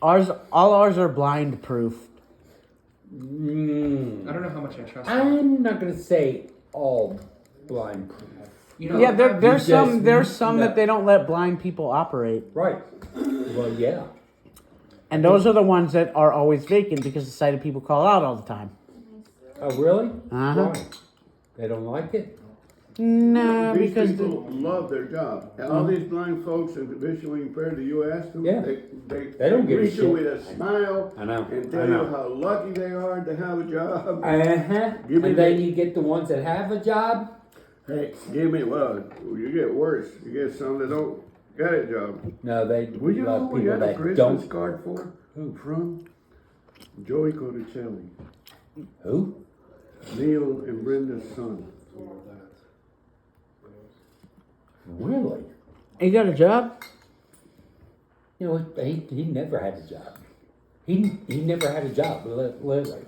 all ours are blind proof. I Mm. don't know how much I trust. you. I'm not gonna say all blind proof. You know, Yeah, there's You some just- that no. they don't let blind people operate, Right. Well, yeah. and those are the ones that are always vacant because the sighted people call out all the time. Oh, really? Uh-huh. Why? They don't like it? No, These because people love their job. And all these blind folks and visually impaired that you ask them, Yeah. they don't give a greet you shit. with a smile I know. and I tell know. you how lucky they are to have a job. Uh-huh. Give me And then the- you get the ones that have a job. Hey, you get worse. You get some that don't Got it, job. No, they Well, you know love who we people had a that Christmas don't. card for? Who? From? Joey Codicelli. Who? Neil and Brenda's son. Really? He got a job? You know, he never had a job. He never had a job, literally.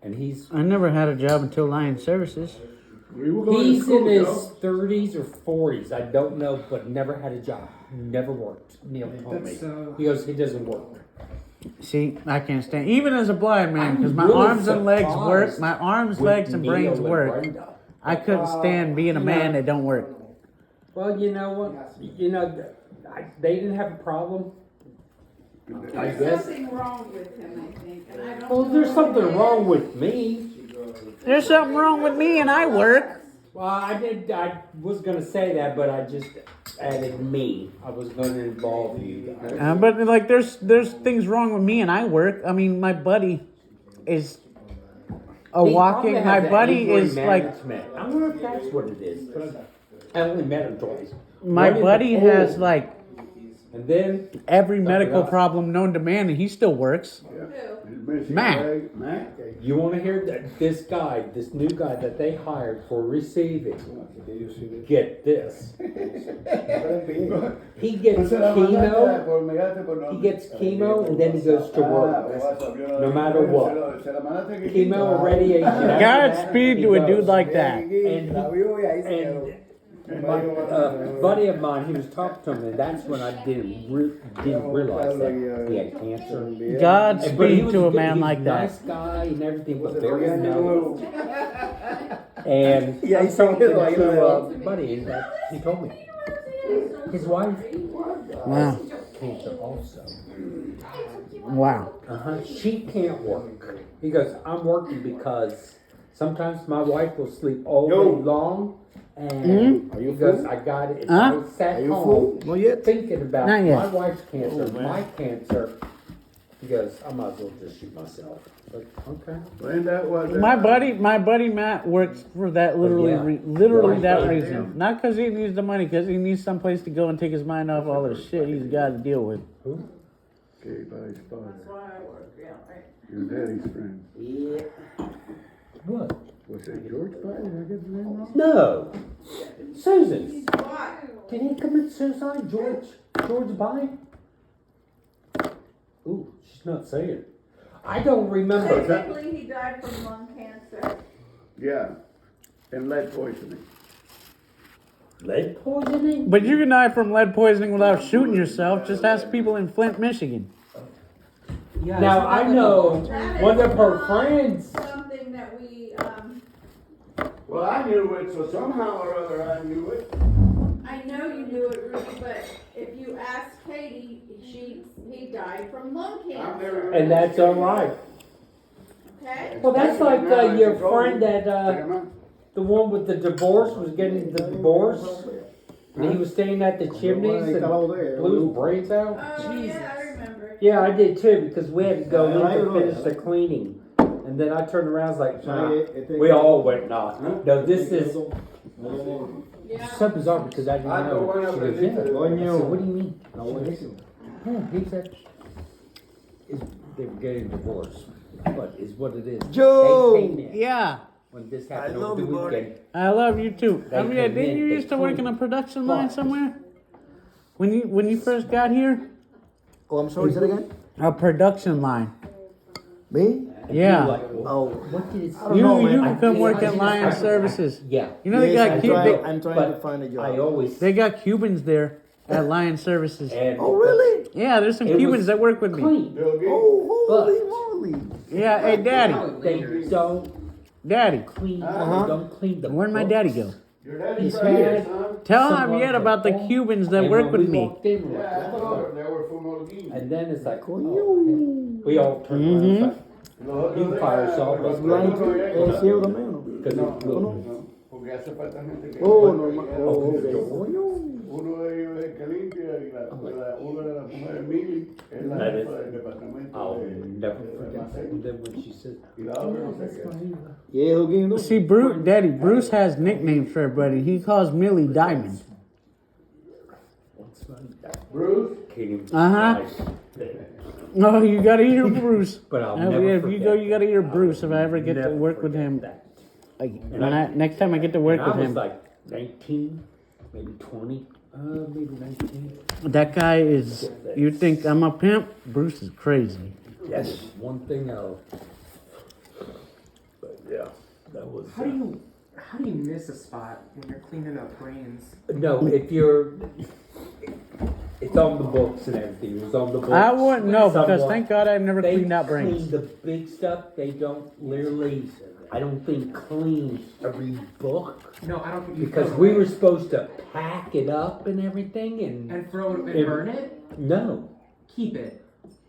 And he's I never had a job until Lion Services. We were going to he's in school, his Joe. 30s or 40s. I don't know, but never had a job. Never worked. Neil told me. He goes, he doesn't work. See, I can't stand, even as a blind man, because my I'm really arms and legs work. surprised My arms, with legs, and Neil brains and work. Brenda. I couldn't stand being a man that don't work. Well, you know what? You know, they didn't have a problem. I There's guess. something wrong with him, I think, and I don't Well, know there's what something it is. wrong with me. There's something wrong with me and I work. Well, I was gonna say that, but I just added me. I was gonna involve you guys. But like, there's things wrong with me and I work. I mean, my buddy is a He walking. probably My has the buddy injury is like, management. I wonder if that's what it is. But I only met him twice. my One in buddy the pool, has like and then every Nothing medical else. problem known to man, and he still works. He's missing Matt. a leg. Matt? you want to hear that this guy, this new guy that they hired for receiving. Get this. He gets chemo. He gets chemo and then he goes to work. No matter what. Chemo, radiation. Godspeed to a dude like that. And my buddy of mine, he was talking to him, and that's when I didn't realize that he had cancer. But he Godspeed was to a good- man he's like a that. nice guy and everything, but very mellow. And Yeah, I'm he sounded talking like to that. buddy, and he told me his wife Wow. cancer also. Wow. She can't work. He goes, I'm working because sometimes my wife will sleep all day long. And he goes, I got it. If Huh? I sat Are you home full? Not yet? thinking about Not yet. my wife's cancer, my cancer, he goes, I might as well just shoot myself. Like, okay. When that was My buddy Matt works for that literally, Yeah. literally that Yeah. reason. Not because he needs the money, because he needs someplace to go and take his mind off all the shit he's got to deal with. Okay, by his father. That's why I work, yeah, right. Your daddy's friend. What? Was that George Biden? Did I get the name wrong? No. Susan. Why? Did he commit suicide? George Biden? Ooh, she's not saying. I don't remember. Technically, he died from lung cancer. Yeah. And lead poisoning. Lead poisoning? But you can die from lead poisoning without shooting yourself. Just ask people in Flint, Michigan. Now, I know one of her friends. Something that we, Well, I knew it, so somehow or other I knew it. I know you knew it, Rudy, but if you ask Katie, he died from lung cancer, And that's all right. okay? Well, that's like your friend that, the one with the divorce was getting the divorce. And he was staying at the chimneys and blew his brains out. Oh, yeah, I remember. Yeah, I did too, because we had to go in to finish the cleaning. And then I turned around, I was like, nah. We all went, nah. No, this is Yeah. so bizarre because I didn't know. She goes, yeah. I said, what do you mean? Yeah, he said, they were getting divorced. But is what it is. Joe! They came in Yeah, when this happened I love over the you, buddy. weekend. I love you too. I mean, came didn't in, you they used to work in a cleaned. production line Fuck. somewhere? When you first got here? Oh, I'm sorry, say that again? A production line. Me? And Yeah. you were like, well, Oh. what did it say? don't know, You man. can come I- work I- at Lion Services. Yeah. You know they Yes, got I'm trying to find a job. I always. they got Cubans there at Lion Services. And Oh, really? Yeah, there's some It Cubans was that work with me. clean. Oh, holy moly. Yeah, hey daddy, They don't daddy, clean. Uh-huh. They don't clean the. where'd my daddy go? Your daddy's He's right here, here. son. Tell Some him yet of about the them. Cubans that And work when with we me. walked in, we're like, Yeah, I "Oh." told her they were from Holguín. And then it's like, oh, we all turned around. It's like, you fire yourself. Es blanco, es ciego también. Because No, porque hace falta gente que... Oh, normal. Oh, okay. Uno de ellos es el que limpia y una de las mujeres, Mili, es la That jefa is- del departamento I'll de... never forget that. And then when she said, Y la otra no sé qué. Yeah, Hogan, no. See, Bruce, Daddy, Bruce has nicknames for everybody. He calls Millie Diamond. Bruce? Uh-huh. No, you gotta hear Bruce. But I'll If never you forget go, you gotta hear Bruce if I ever get to Never work with forget him. that. Like, next time I get to work And I with was him. like 19, maybe 20, maybe 19. That guy is, you think I'm a pimp? Bruce is crazy. Yes, one thing out. But yeah, that was. How do you miss a spot when you're cleaning up brains? No, if you're. It's on the books and everything. It was on the books. I wouldn't know because somewhat. thank God I've never They cleaned out brains. clean the big stuff. They don't literally, I don't think, clean every book. No, I don't think you Because throw we it were away. supposed to pack it up and everything And throw it and It- burn it? no, Keep it.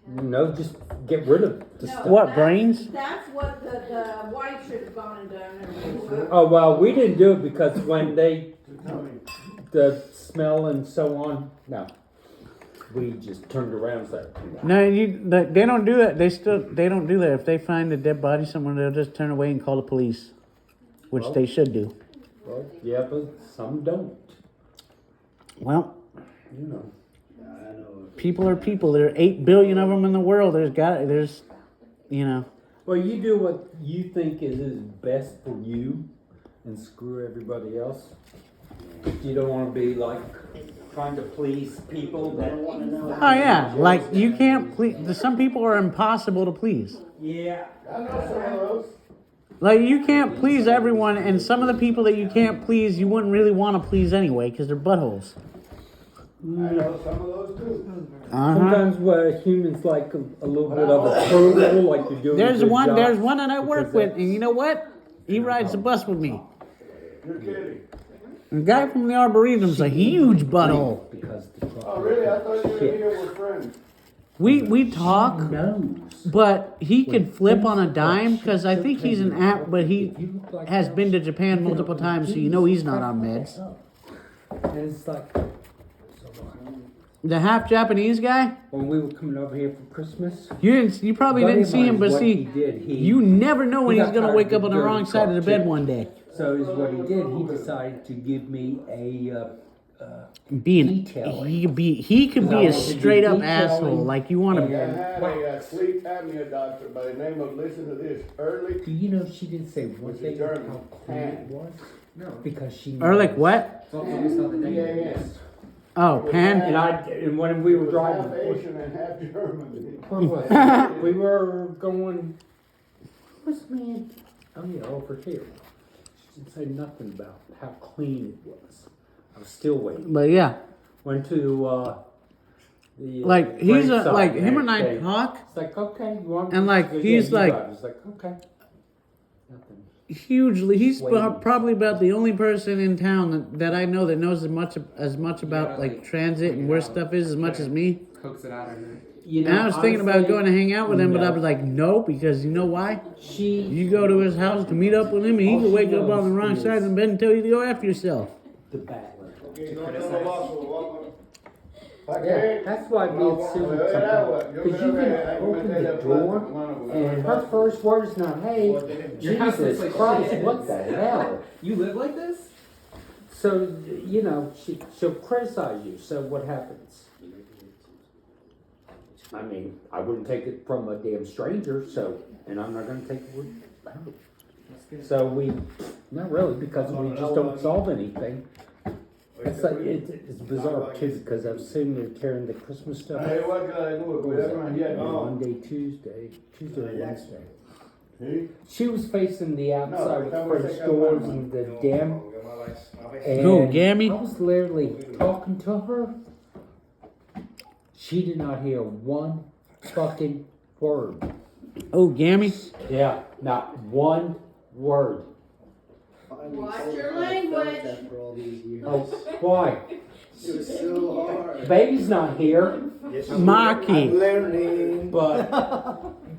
no, just get rid of the stuff. What, brains? That's what the wife should have gone and done. Oh, well, we didn't do it because when the smell and so on, no. We just turned around and said, No, they don't do that. They don't do that. If they find a dead body somewhere, they'll just turn away and call the police, which Well- they should do. well, yeah, but some don't, Well, you know. people are people. There are 8 billion of them in the world. There's, you know. Well, you do what you think is best for you and screw everybody else. You don't want to be like trying to please people that Oh yeah, like you can't please. Some people are impossible to please. yeah. I know some of those. Like you can't please everyone, and some of the people that you can't please, you wouldn't really want to please anyway because they're buttholes. I know some of those too. Sometimes humans like a little bit of approval, like you're doing. There's a good one. job, There's one that I work because with, and you know what? He rides the bus with me. You're kidding. The guy from the Arboretum's a huge butthole. Because the Oh, really? I thought you and Nina were friends. We talk, knows. but he could flip on a dime because I think he's an app, but he has been to Japan multiple times, so you know he's not on meds. And it's like The half Japanese guy, when we were coming over here for Christmas. you probably buddy didn't of see him, mine, but what see, he did, you never know when he he's got gonna tired wake of up on the dirty wrong side of the truck bed chick. one day. So is what he did. He decided to give me a detail. He could be a straight up asshole. Like you want I to. had a sleep apnea doctor by the name of, listen to this, Ehrlich. Do you know she didn't say one Which is thing German. how clean it was? No. Because she Or like knows. what? It's all focused on the negative. P-A-N. Oh, Pan. And when we He were was driving, half Asian and half German. we were going. What's man? Oh yeah, over here. She didn't say nothing about how clean it was. I was still waiting. But yeah, Went to the like he's a graveside like him and I everything. talk. It's like okay, you want And, like, yeah, he's you like- drive. It's like okay, nothing. Hugely, he's Waiting. probably about the only person in town that I know that knows as much about like transit and where stuff is as much as me. Coax it out of her. You know, And I was thinking about honestly, going to hang out with him, but I no. was like, no, because you know why? She You go to his house to meet up with him, and he All can she wake up on knows the wrong is- side of the bed and tell you to go after yourself. the battler. Yeah, Yeah, that's why me and Sue would sometimes, because you can open the door, and her first word is not, hey, Your house looks Jesus like Christ, shit. what the hell? You live like this? So, you know, she'll criticize you, so what happens? I mean, I wouldn't take it from a damn stranger, so, and I'm not gonna take it with her. So not really, because we just don't solve anything. It's like, it's bizarre too, because I was sitting there carrying the Christmas stuff. Hey, what can I do? What was Cuidado it? mañana. Monday, Tuesday or Wednesday. ¿Sí? She was facing the outside of the estamos French acá, doors mano. and the dam. Who, And Gammy? I was literally talking to her. She did not hear one fucking word. Oh, Gammy. Yeah, not one word. Watch your language. Oh, why? It was so hard. Baby's not here. Yes, Maki. I'm learning. But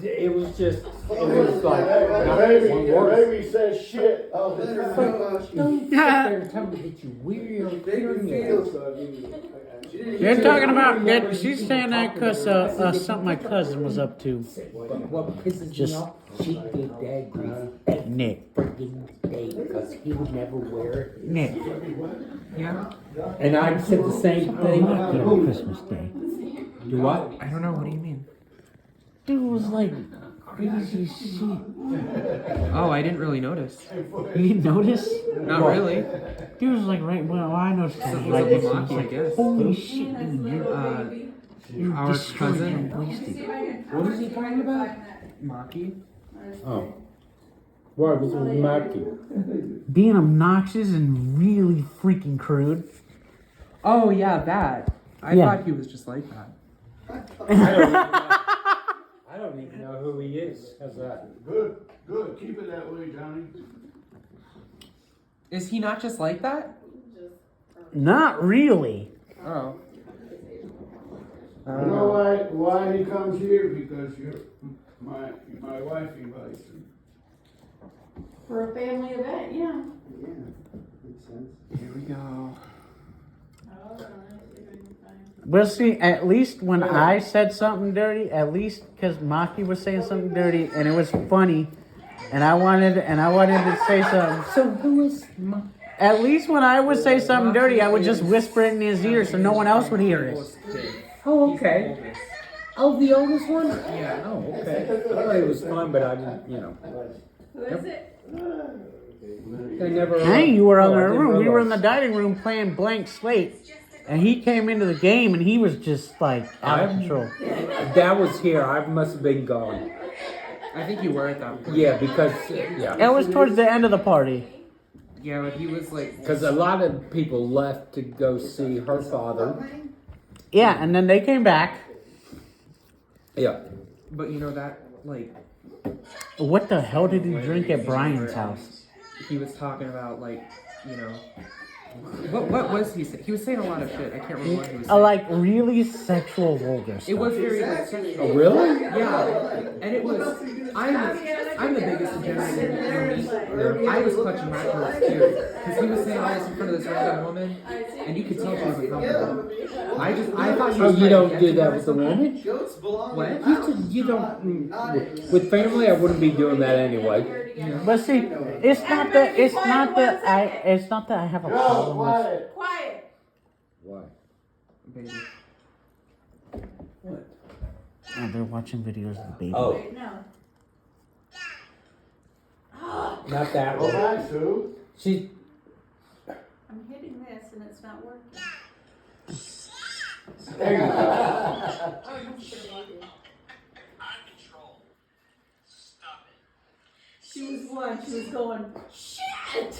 it was just, it was like, not Baby, one your word. baby says shit. Oh, Don't sit there and tell me that you weird hearing aids. You're talking about that. She's saying that because something my cousin was up to. But what pisses Just- me off, she gave Dad grief every Nick. freaking day because he would never wear it. Nick. Yeah. And I said the same thing. On Christmas Day. Do what? I don't know. What do you mean? Dude was like crazy shit. Oh, I didn't really notice. You didn't notice? Not really. Dude was like right well I noticed So it it right was next to a me. It's Maki, I like, guess. holy shit, dude, you're Our destroyed, cousin. you're wasted. What is he talking about? Maki. Oh. What was with Maki? Being obnoxious and really freaking crude. Oh yeah, that. I Yeah. thought he was just like that. I don't even know who he is. How's that? Good, good. Keep it that way, Johnny. Is he not just like that? Not really. Oh. I You don't know know. why he comes here? Because my wife invites him. For a family event, yeah. Yeah, makes sense. Here we go. Well, see, at least when I said something dirty, at least because Maki was saying something dirty and it was funny, and I wanted to say something. So who is Maki? At least when I would say something dirty, I would just whisper it in his ear so no one else would hear it. Oh, okay. Oh, the oldest one? Yeah. Oh, okay. I thought it was fun, but I didn't, you know. Who is it? They never. Hey, you were Oh, in I the didn't room. We were in the realize. dining room playing blank slate, and he came into the game and he was just like out of control. That was here. I must have been gone. I think you were at that point. Yeah, because yeah, It was towards the end of the party. Yeah, but he was like. because a lot of people left to go see her father. Yeah, and then they came back. Yeah. But you know that like What the hell did he drink at Brian's house? he was talking about like you know. What was he saying? He was saying a lot of shit. I can't remember what he was saying. Like really sexual vulgar stuff. It was very like sexual. Oh, really? Yeah, and it was. I'm the biggest degenerate in the I was clutching my pearls too, because he was saying all this in front of this random woman, and you could tell she was uncomfortable. I thought he Oh, was you trying don't to get do to that her with the something. woman? Goats belong What? in You said you don't. With family, I wouldn't be doing that anyway. But see, it's not that I have a No, problem with. quiet. Quiet. Why? Baby. Oh, they're watching videos of the baby. Oh, No. not that Go one. back, Sue. She. I'm hitting this and it's not working. There you go. She was one, she was going,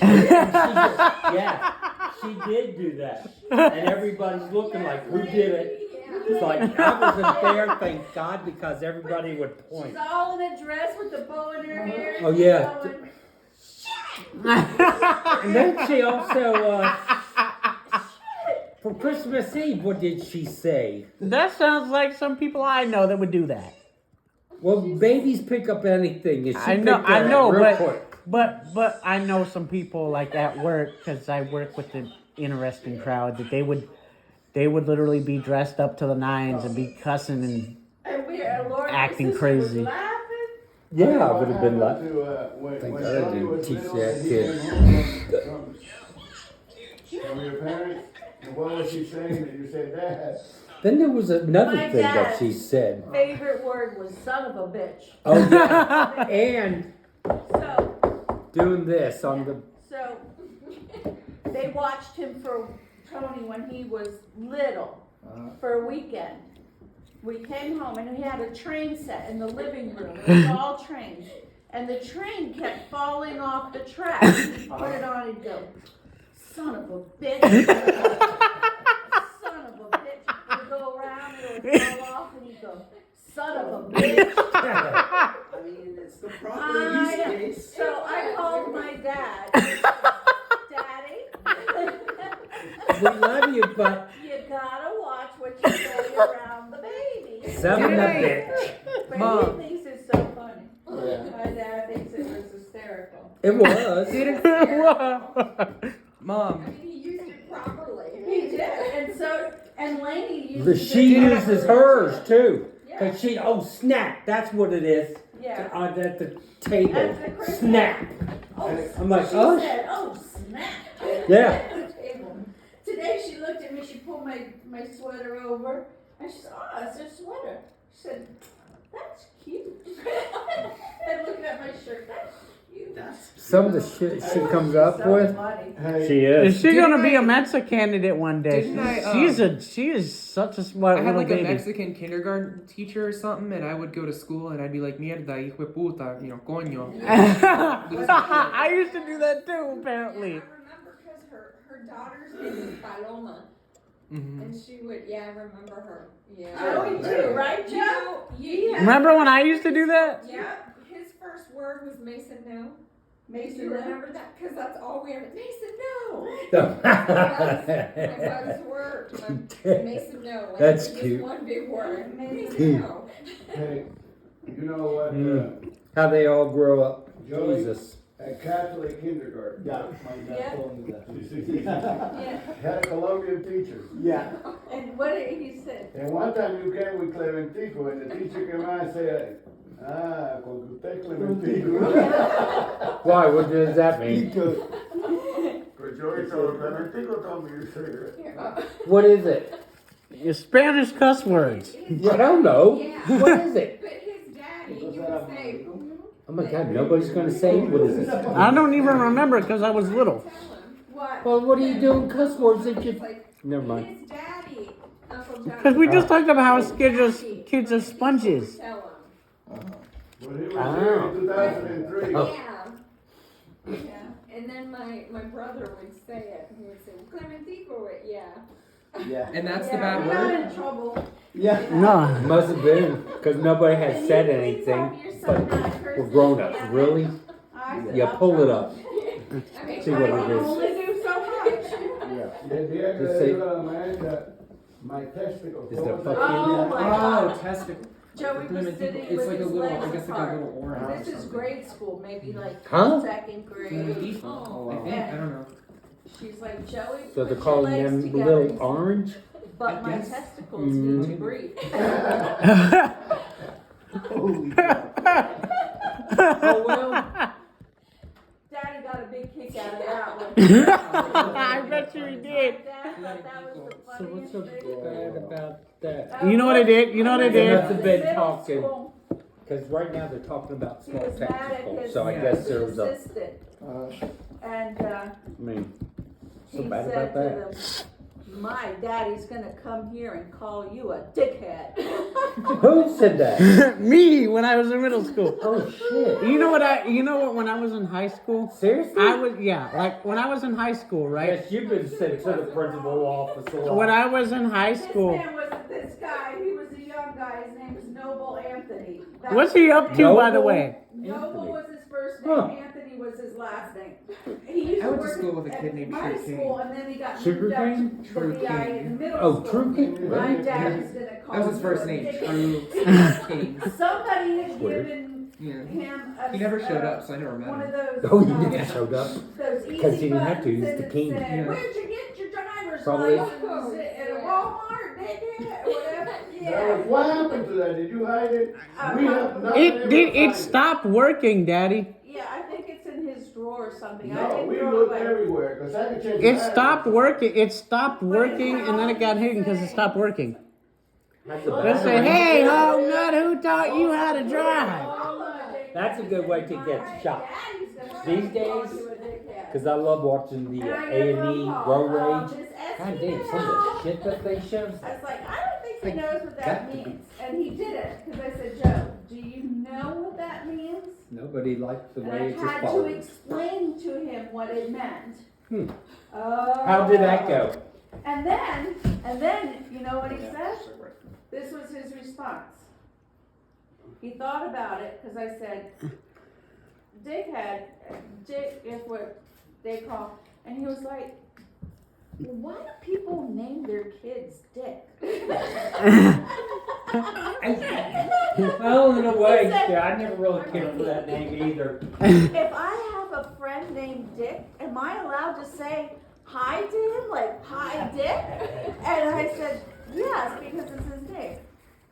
Yeah, she did do that. And everybody's looking like, who did it? It's like, I wasn't there, thank God, because everybody would point. she's all in a dress with the bow in her hair. Oh, she's yeah. going, And then she also, for Christmas Eve, what did she say? That sounds like some people I know that would do that. Well, babies pick up anything. And she I know, picked that I know, real quick. but I know some people like at work because I work with an interesting crowd that they would literally be dressed up to the nines and be cussing and and Lord, Acting my sister was crazy. laughing. Yeah, I would have been like, Thank Thank God God I didn't teach that kid. From your parents, and what was she saying that you said that? then there was another My thing that dad. she said. Favorite word was son of a bitch. Oh, yeah. And So, doing this on the. so they watched him for Tony when he was little for a weekend. We came home and he had a train set in the living room. It was all trains. And the train kept falling off the track. He'd put it on and go, son of a bitch. Son of a bitch. He'd go around and it would fall off and he'd go, son of a bitch. I mean, it's the proper use case. So I called my dad. Daddy, We love you, but you gotta watch what you say around the Son of a bitch. But Mom. he thinks it's so funny. Yeah. My dad thinks it was hysterical. It was. Mom, I mean, he used it properly. He did, and Lainey But uses she it uses hers too. Yeah. Cause she, oh snap, that's what it is. Yeah. At the table. At the Christmas- Snap. Oh, I'm like, she oh. said, "Oh snap!" Yeah. At the table. Today she looked at me. She pulled my sweater over, and she said, "Oh, it's a sweater." She said, "That's cute." And looking at my shirt, that's cute. Some of the shit she comes up So with. funny. She Is is. she Didn't gonna be I- a Mensa candidate one day? Didn't I, She is such a smart I had little like a baby. Mexican kindergarten teacher or something, and I would go to school and I'd be like, mierda, hijo de puta, you know, coño. I used to do that too, apparently. I remember because her daughter's name is Paloma, Mm-hmm. and she would, I remember her. Yeah. Joey too, right, You Joe? know, you, Remember when I used to do that? yeah, his first word was Mason no. Mason, You remember that? Because that's all we ever, Mason no. My bugs were Mason no. Like, That's just cute. one big word, Mason no. Hey, you know what, How they all grow up. Joey, Jesus. at Catholic kindergarten. Yeah, my dad Yeah. told me that. Yeah. Had a Colombian teacher. Yeah. And what did he say? And one time you came with Clementico, and the teacher came out and said, con usted Clementico. Why? What does that mean? Because Joey told Clementico told me you said it. What is it? Your Spanish cuss words. I don't know. Yeah. What is it? But his daddy, he would say, Oh my God, nobody's gonna say what is it. I don't even remember because I was little. tell him. What? Well, what are you doing cuss words that you... It's like, Never mind. his daddy, Uncle John. Because we just talked about how kids are sponges. Tell him. When he was Ah. here in 2003. Oh. Yeah. And then my brother would say it. He would say, Clementico, yeah. Yeah. And that's the Yeah, bad we got word? in trouble. Yeah. No. Must have been, because nobody had said Can you please anything. help your son But not curse we're grown at ups. me? Really? I said, You "I'll pull it try." up. I mean, See what I it can is. only do so much. Yeah. Just say- Man, that my testicles. Is the What was fucking- Oh my Oh, God. testicle. Joey was sitting It's with like a his little, legs I guess like a apart. little orange. or This is something. grade school, maybe like Huh? second grade. Oh, I think, I don't know. She's like, Joey, So put they're your calling legs them together. little He said, orange? But I my guess. testicles need to breathe. Holy crap. Oh well. Daddy got a big kick out of that one. I bet you he did. Dad thought that was the So what's so funniest thing. bad about that? You know what I did? You know what I They did? must have been Middle talking. school, Because right now they're talking about He small was mad at testicles. his So I guess there was a... assistant. And I mean, he so bad said about to that. them, my daddy's gonna come here and call you a dickhead. Who said that? Me when I was in middle school. Oh shit. You know what when I was in high school? Seriously? Like when I was in high school, right? Yes, you've been sent to the principal office a lot. When I was in high This school. man was this guy, he was a young guy, his name was Noble Anthony. That What's was he his up to, name. by the way? Noble was his first name, Huh. Anthony was his last name. He used I went to work school with a at kid named my True King. school, and then he got Sugar moved up King? to True the VI King. in middle Oh, school. True King? My Really? daddy's gonna call That was his you first a name, dickhead. True King. Somebody had Weird. given Yeah. him a, He never showed up, so I never met one of him. those. Oh, you uh, never showed up? Those Because easy he didn't have to, he's buttons the and king. it said, Yeah. where'd you get your driver's Probably. license? At a Walmart, dickhead, whatever. Yeah. What happened to that? Did you hide it? We have not been able to It find stopped working, Daddy. Yeah, I think it's in his drawer or something. I No, didn't we throw it looked away. everywhere, because I could change It stopped working. It stopped working, and then it got hidden because it stopped working. That's a They bad say, one. hey, ho nut, who taught you how to drive? That's a good way to get shot. These days, Because Because I love watching the A&E Road Rage. God damn, some of the shit that they show. I was like, I don't think he knows what got that to be. means. And he didn't, because I said, Joe, do you know what that means? Nobody likes the And I way it's had to followed. explain to him what it meant. Hmm. Oh. How did that go? And then, you know what he said? This was his response. He thought about it, because I said, Dick is what they call, and he was like, Why do people name their kids Dick? Well, in a way, yeah, I never really cared for that name either. If I have a friend named Dick, am I allowed to say hi to him, like, hi, Dick? And I said, yes, because it's his name.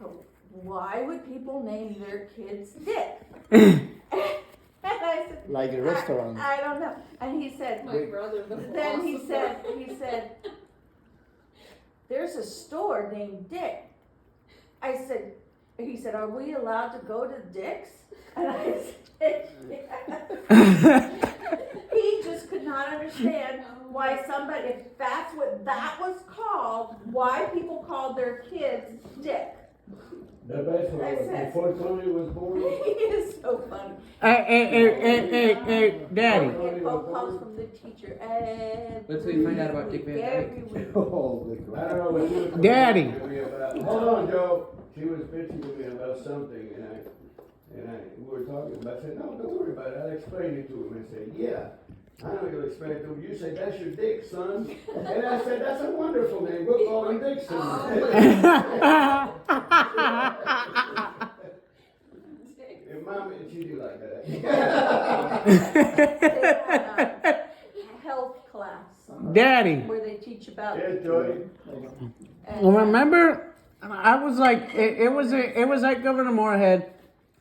But why would people name their kids Dick? And I said, Like a restaurant. I don't know. And he said, My brother, the then he philosopher. said, there's a store named Dick. I said, he said, are we allowed to go to Dick's? And I said, yeah. He just could not understand why somebody, if that's what that was called, why people called their kids Dick. The best one was before Tony was born. He is so funny. Hey, Daddy. I get phone calls from the teacher every Wait till you find out about Dick Van Dyke. every week. Holy crap. I don't know what she was Daddy. bitching to me about. Hold on, Joe. She was bitching to me about something, and we were talking about. I said, no, don't worry about it. I'll explain it to him. I said, yeah. I know you'll explain it to him. You said, that's your Dick, son. And I said, that's a wonderful name. We'll call him Dixon. And Mom, she do like that. They had a health class Daddy. where they teach about. Yes, Joey. Well, remember, I was like, it was at Governor Moorhead.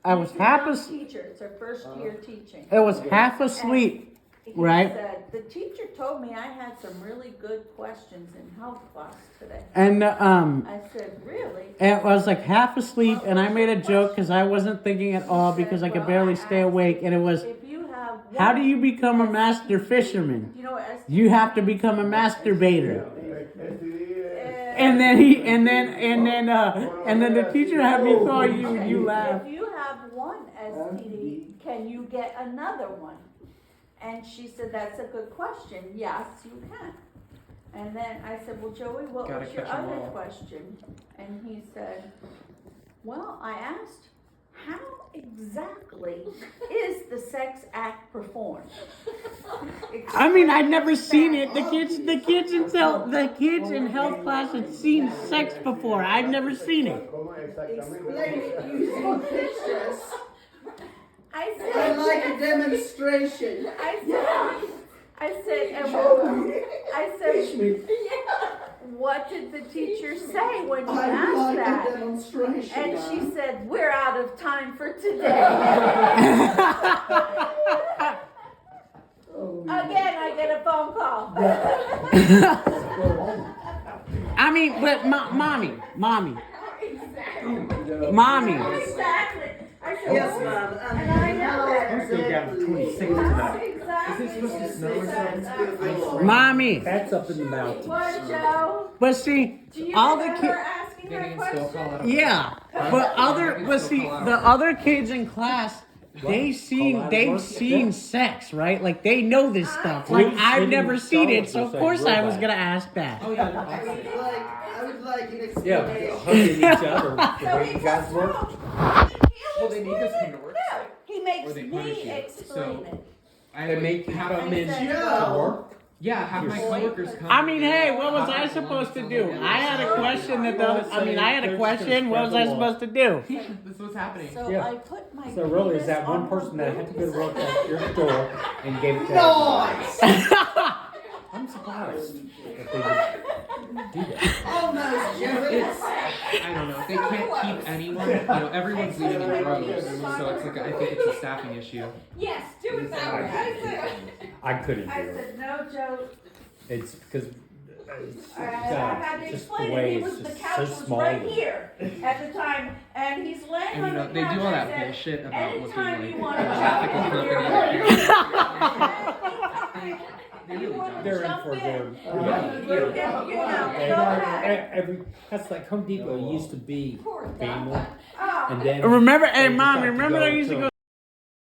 I was half asleep. Teacher, it's her first year teaching. It was half asleep. He Right. said, the teacher told me I had some really good questions in health class today. And I said, really? I was like half asleep, and I made a joke because I wasn't thinking at all because I could barely stay awake. And it was, If you have how do one- you become a master fisherman? You know what STD You have to become a masturbator. is? And then the teacher had me call you laugh. If you have one STD, can you get another one? And she said, that's a good question. Yes, you can. And then I said, well, Joey, what Gotta was your catch 'em other all. question? And he said, well, I asked, how exactly is the sex act performed? I mean, I'd never seen it. The kids in health class had seen sex before. I'd never seen it. Explain it using pictures. I I said, like a demonstration. I said, what did the teacher say when you I asked like a that? demonstration. And she said, we're out of time for today. Again, I get a phone call. I mean, but mommy. Exactly. I said, Yes, "Oh, ma'am. and I know that. I'm still down to 26 tonight. Exactly. Is it supposed to snow or something? Mommy. That's up in the mountains. What, Joe? But see, Do you all the remember kids. asking her Getting still question? call out. Yeah, the other kids in class, they've seen sex, right? Like they know this stuff. Like I've never seen it, so of course I was gonna ask that. Oh yeah. I would like an explanation. Yeah, hugging each other. The So way he you guys just work. wrote. Well, they make us come to work. No, he makes Or they me punish you. explain So- it. I They make you have, come in said, to work. yeah, have my coworkers come. I mean, hey, what was I supposed to do? I had a question that what was I supposed to do? This is what's happening. So Yeah. I put my So really, is penis that one on her person that had to go to boobs. work at your store and gave it to Noise! I'm surprised that they would do that. Almost, Joey. It's, I don't know. They can't keep anyone. You know, everyone's leaving in droves, so it's like I think it's a staffing issue. Yes, do it that way. I said. I couldn't I do it. said, no, Joe. It's because I had to just the explain way it. it's The just couch so was small. right here at the time, and he's laying And on you know, the they couch. do all I that said, bullshit about looking anytime like you want to jump ethical in here, They you really want to don't. They're in jump for in. their. Go ahead. Every that's like Home Depot used to be Poor family, Donna. Oh. and then Remember, hey, they mommy, decided to remember go I used to to go